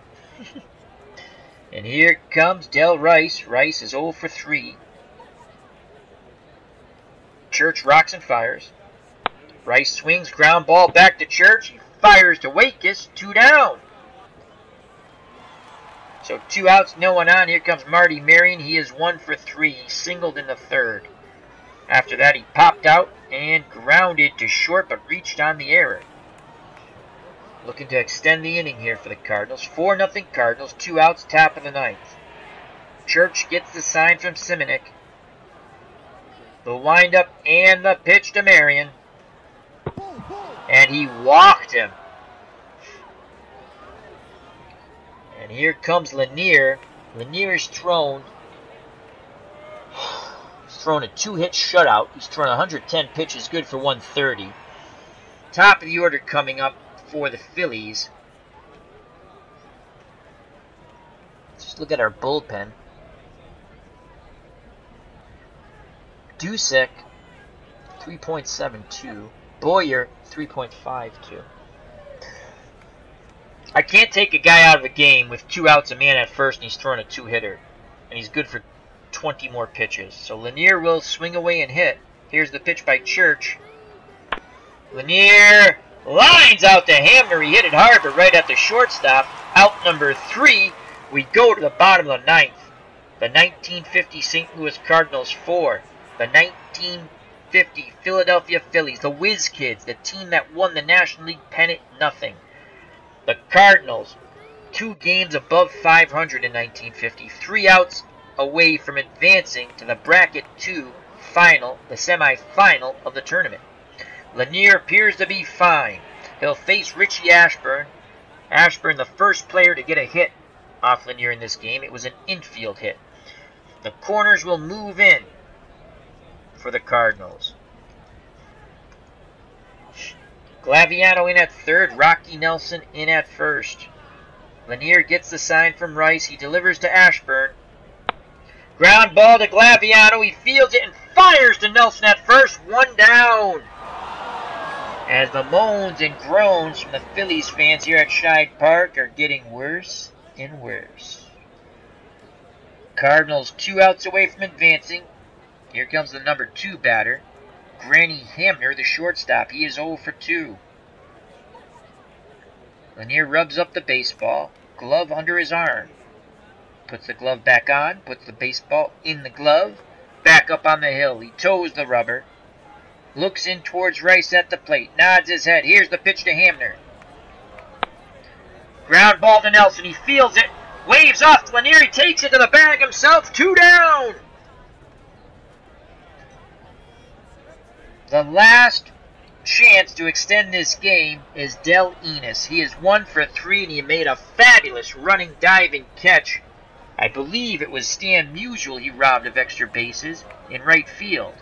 And here comes Del Rice. Rice is 0 for 3. Church rocks and fires. Rice swings, ground ball back to Church. He fires to Wakis, 2 down. So 2 outs, no one on. Here comes Marty Marion. He is 1 for 3. He singled in the third. After that, he popped out and grounded to short, but reached on the error. Looking to extend the inning here for the Cardinals. 4-0 Cardinals, 2 outs, top of the ninth. Church gets the sign from Simonik. The windup and the pitch to Marion. And he walked him. And here comes Lanier. Lanier is thrown. He's thrown a 2-hit shutout. He's thrown 110 pitches, good for 130. Top of the order coming up for the Phillies. Let's just look at our bullpen. Dusek, 3.72. Boyer, 3.52. I can't take a guy out of a game with 2 outs, a man at first, and he's throwing a 2-hitter. And he's good for 20 more pitches. So Lanier will swing away and hit. Here's the pitch by Church. Lanier lines out to Hamner. He hit it hard, but right at the shortstop. Out number 3. We go to the bottom of the ninth. The 1950 St. Louis Cardinals 4. The 1950 Philadelphia Phillies, the Whiz Kids, the team that won the National League pennant, nothing. The Cardinals, 2 games above 500 in 1950, 3 outs away from advancing to the Bracket 2 final, the semifinal of the tournament. Lanier appears to be fine. He'll face Richie Ashburn. Ashburn, the first player to get a hit off Lanier in this game. It was an infield hit. The corners will move in for the Cardinals. Glaviano in at third. Rocky Nelson in at first. Lanier gets the sign from Rice. He delivers to Ashburn. Ground ball to Glaviano. He fields it and fires to Nelson at first. 1 down. As the moans and groans from the Phillies fans here at Scheid Park are getting worse and worse. Cardinals 2 outs away from advancing. Here comes the number 2 batter, Granny Hamner, the shortstop. He is 0 for 2. Lanier rubs up the baseball, glove under his arm. Puts the glove back on, puts the baseball in the glove, back up on the hill. He toes the rubber, looks in towards Rice at the plate, nods his head. Here's the pitch to Hamner. Ground ball to Nelson. He fields it, waves off to Lanier. He takes it to the bag himself. 2 down. The last chance to extend this game is Del Enos. He is 1 for 3, and he made a fabulous running, diving catch. I believe it was Stan Musial he robbed of extra bases in right field.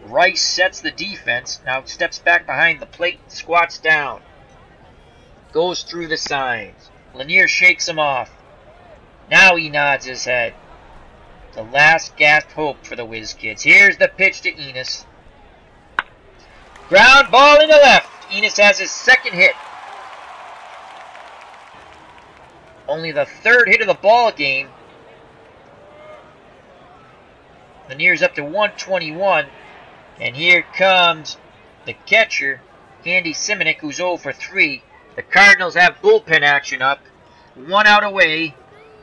Rice sets the defense, now steps back behind the plate, squats down. Goes through the signs. Lanier shakes him off. Now he nods his head. The last gasp hope for the Whiz Kids. Here's the pitch to Enos. Ground ball in the left. Enos has his 2nd hit. Only the 3rd hit of the ball game. Lanier's up to 121. And here comes the catcher, Andy Simonik, who's 0 for 3. The Cardinals have bullpen action up. 1 out away.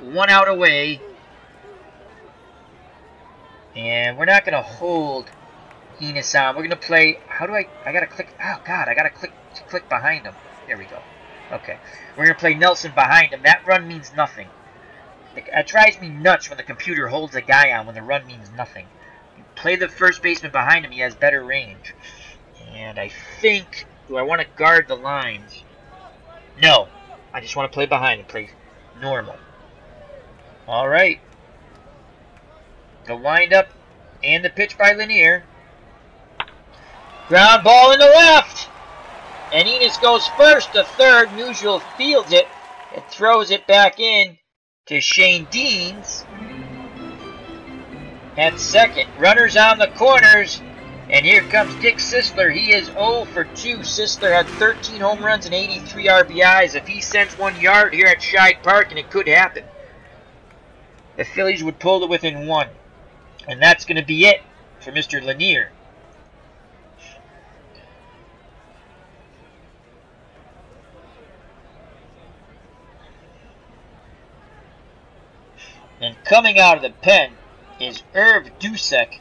1 out away. And we're not going to hold Enos on. We're going to play... How do I got to click... Oh, God. I got to click behind him. There we go. Okay. We're going to play Nelson behind him. That run means nothing. It drives me nuts when the computer holds a guy on when the run means nothing. You play the first baseman behind him. He has better range. And I think... Do I want to guard the lines? No. I just want to play behind him. Play normal. All right. The windup and the pitch by Lanier. Ground ball in the left. And Enos goes first to third. Musial fields it and throws it back in to Shane Deans at second. Runners on the corners. And here comes Dick Sisler. He is 0 for 2. Sisler had 13 home runs and 83 RBIs. If he sends 1 yard here at Scheid Park, and it could happen, the Phillies would pull to within 1. And that's going to be it for Mr. Lanier. And coming out of the pen is Irv Dusek.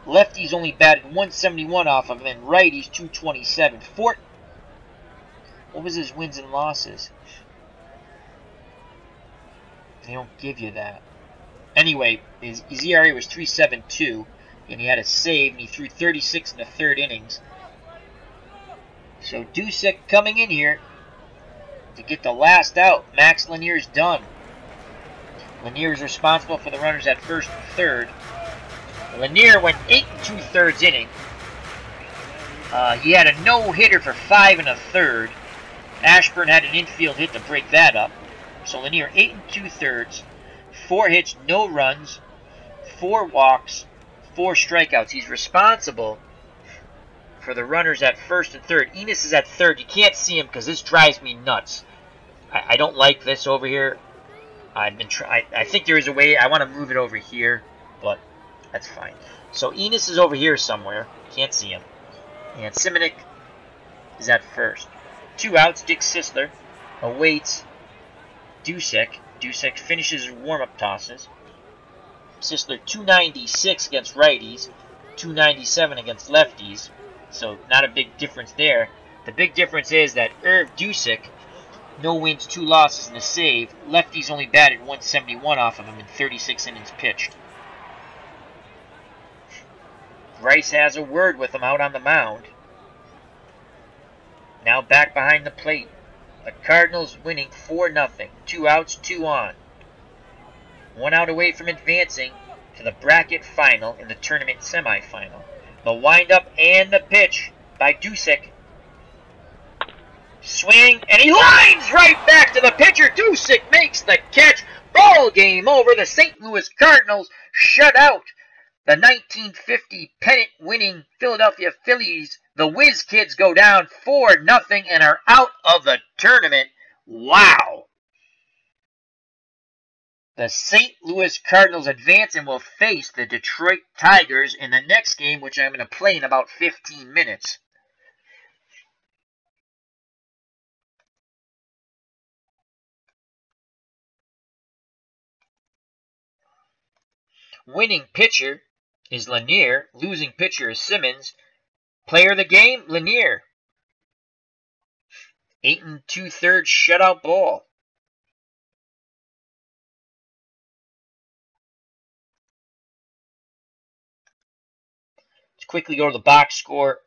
Lefties only batted 171 off of him, and righties 227. What was his wins and losses? They don't give you that. Anyway, his ERA was 3.72, and he had a save, and he threw 36 in the third innings. So Dusek coming in here to get the last out. Max Lanier's done. Lanier is responsible for the runners at first and third. Lanier went 8 2/3 inning. He had a no-hitter for 5 1/3. Ashburn had an infield hit to break that up. So Lanier 8 2/3, 4 hits, no runs, 4 walks, 4 strikeouts. He's responsible for the runners at first and third. Enos is at third. You can't see him because this drives me nuts. I don't like this over here. I think there is a way. I want to move it over here, but that's fine. So Enos is over here somewhere. Can't see him. And Simonik is at first. 2 outs. Dick Sisler awaits Dusek. Dusek finishes his warm-up tosses. Sisler 296 against righties, 297 against lefties. So not a big difference there. The big difference is that Irv Dusek, no wins, 2 losses, and a save. Lefties only batted 171 off of him in 36 innings pitched. Rice has a word with him out on the mound. Now back behind the plate. The Cardinals winning 4-0. 2 outs, 2 on. 1 out away from advancing to the bracket final in the tournament semifinal. The windup and the pitch by Dusek. Swing, and he lines right back to the pitcher. Dusek makes the catch. Ball game over. The St. Louis Cardinals shut out the 1950 pennant-winning Philadelphia Phillies. The Whiz Kids go down 4-0 and are out of the tournament. Wow. The St. Louis Cardinals advance and will face the Detroit Tigers in the next game, which I'm going to play in about 15 minutes. Winning pitcher is Lanier. Losing pitcher is Simmons. Player of the game, Lanier. 8 2/3 shutout ball. Let's quickly go to the box score.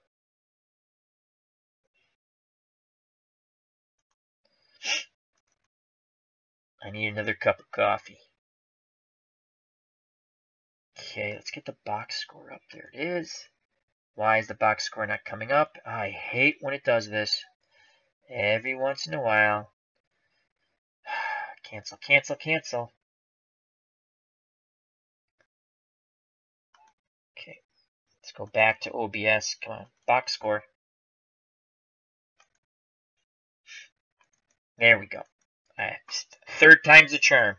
I need another cup of coffee. Okay, let's get the box score up. There it is. Why is the box score not coming up? I hate when it does this. Every once in a while. Cancel, cancel, cancel. Okay, let's go back to OBS. Come on, box score. There we go. Third time's the charm.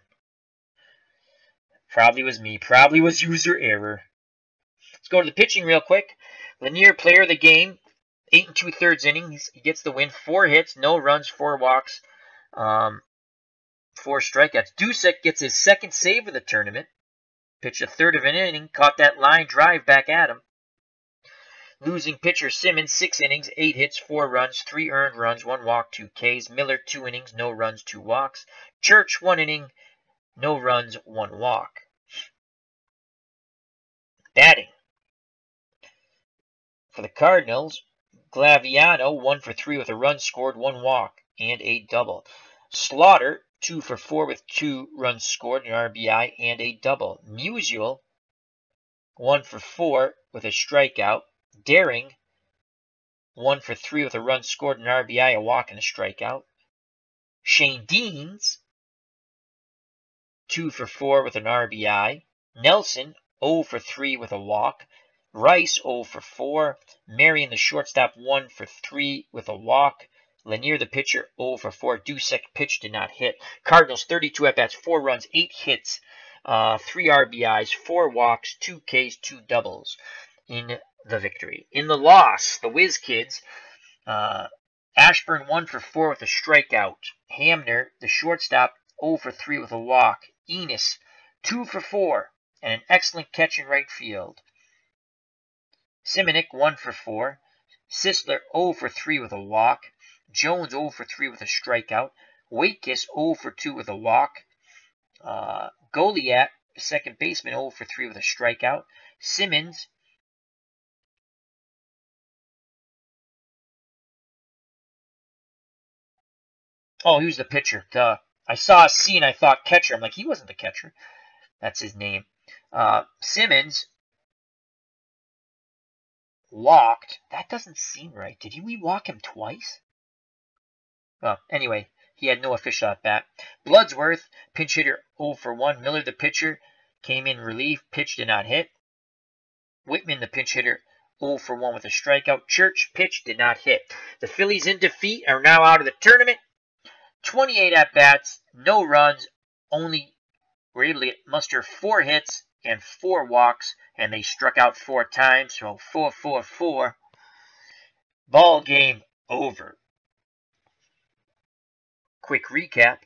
Probably was me. Probably was user error. Let's go to the pitching real quick. Lanier, player of the game. 8 2/3 innings. He gets the win. 4 hits, no runs, 4 walks, 4 strikeouts. Dusek gets his second save of the tournament. Pitched a third of an inning, caught that line drive back at him. Losing pitcher Simmons, 6 innings, 8 hits, 4 runs, 3 earned runs, 1 walk, 2 Ks. Miller, 2 innings, no runs, 2 walks. Church, 1 inning, no runs, 1 walk. Batting. For the Cardinals, Glaviano, 1 for 3 with a run scored, 1 walk, and a double. Slaughter, 2 for 4 with 2 runs scored, an RBI, and a double. Musial, 1 for 4 with a strikeout. Daring, 1 for 3 with a run scored, an RBI, a walk, and a strikeout. Shane Deans, 2 for 4 with an RBI. Nelson, 0 for 3 with a walk. Rice, 0 for 4. Marion, the shortstop, 1 for 3 with a walk. Lanier, the pitcher, 0 for 4. Dusek, pitch, did not hit. Cardinals, 32 at-bats, 4 runs, 8 hits, 3 RBIs, 4 walks, 2 Ks, 2 doubles in the victory. In the loss, the Whiz Kids, Ashburn, 1 for 4 with a strikeout. Hamner, the shortstop, 0 for 3 with a walk. Enos, 2 for 4, and an excellent catch in right field. Simonik, 1 for 4. Sisler, 0 for 3 with a walk. Jones, 0 for 3 with a strikeout. Waitkiss, 0 for 2 with a walk. Goliat, second baseman, 0 for 3 with a strikeout. Simmons, oh, he was the pitcher. Duh. I saw a C and I thought catcher. I'm like, he wasn't the catcher. That's his name. Simmons walked. That doesn't seem right. Did we walk him twice? Well, anyway, he had no official at bat. Bloodsworth, pinch hitter, 0 for 1. Miller, the pitcher, came in relief. Pitch did not hit. Whitman, the pinch hitter, 0 for 1 with a strikeout. Church, pitch did not hit. The Phillies in defeat are now out of the tournament. 28 at-bats, no runs, only were able to muster 4 hits and 4 walks, and they struck out 4 times, so 4-4-4. Ball game over. Quick recap.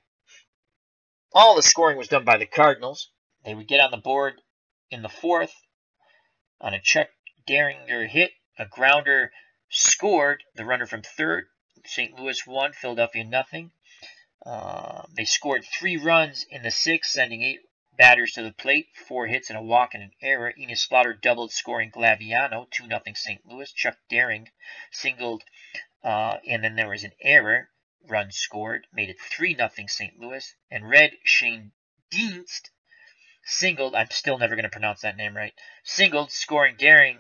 All the scoring was done by the Cardinals. They would get on the board in the 4th on a Chuck Gehringer hit. A grounder scored the runner from 3rd. St. Louis 1, Philadelphia nothing. They scored 3 runs in the 6th, sending 8 batters to the plate, 4 hits and a walk and an error. Enos Slaughter doubled, scoring Glaviano, 2-0 St. Louis. Chuck Daring singled, and then there was an error. Run scored, made it 3-0 St. Louis. And Red Shane Dienst singled, I'm still never going to pronounce that name right, singled, scoring Daring,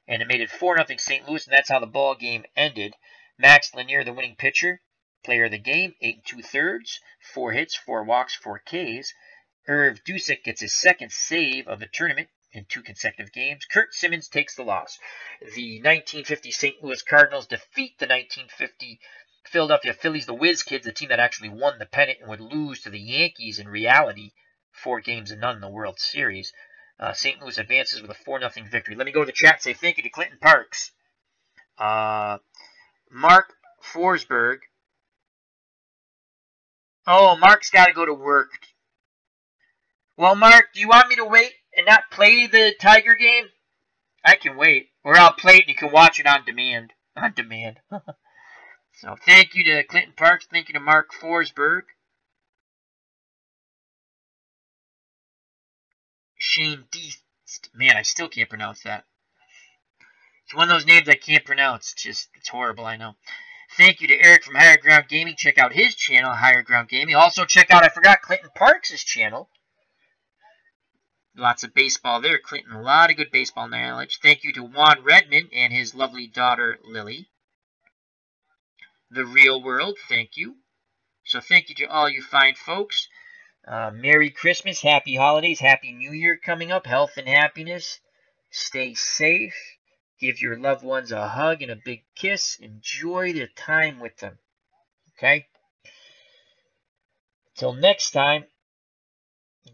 and it made it 4-0 St. Louis, and that's how the ball game ended. Max Lanier, the winning pitcher, player of the game, 8 2/3, 4 hits, 4 walks, 4 Ks. Irv Dusek gets his second save of the tournament in 2 consecutive games. Kurt Simmons takes the loss. The 1950 St. Louis Cardinals defeat the 1950 Philadelphia Phillies, the Whiz Kids, the team that actually won the pennant and would lose to the Yankees in reality, 4 games and none in the World Series. St. Louis advances with a 4-0 victory. Let me go to the chat and say thank you to Clinton Parks. Mark Forsberg. Oh, Mark's got to go to work. Well, Mark, do you want me to wait and not play the Tiger game? I can wait. Or I'll play it and you can watch it on demand. On demand. So thank you to Clinton Parks. Thank you to Mark Forsberg. Shane Deast. Man, I still can't pronounce that. It's one of those names I can't pronounce. It's horrible, I know. Thank you to Eric from Higher Ground Gaming. Check out his channel, Higher Ground Gaming. Also check out, I forgot, Clinton Parks' channel. Lots of baseball there, Clinton. A lot of good baseball knowledge. Thank you to Juan Redmond and his lovely daughter, Lily. The Real World, thank you. So thank you to all you fine folks. Merry Christmas, Happy Holidays, Happy New Year coming up. Health and happiness. Stay safe. Give your loved ones a hug and a big kiss. Enjoy the time with them. Okay? Till next time,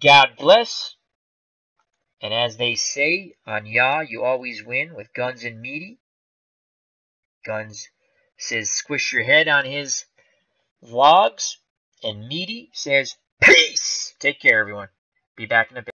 God bless. And as they say, on Ya, you always win with guns and meaty. Guns says squish your head on his vlogs. And Meaty says peace. Take care, everyone. Be back in a bit.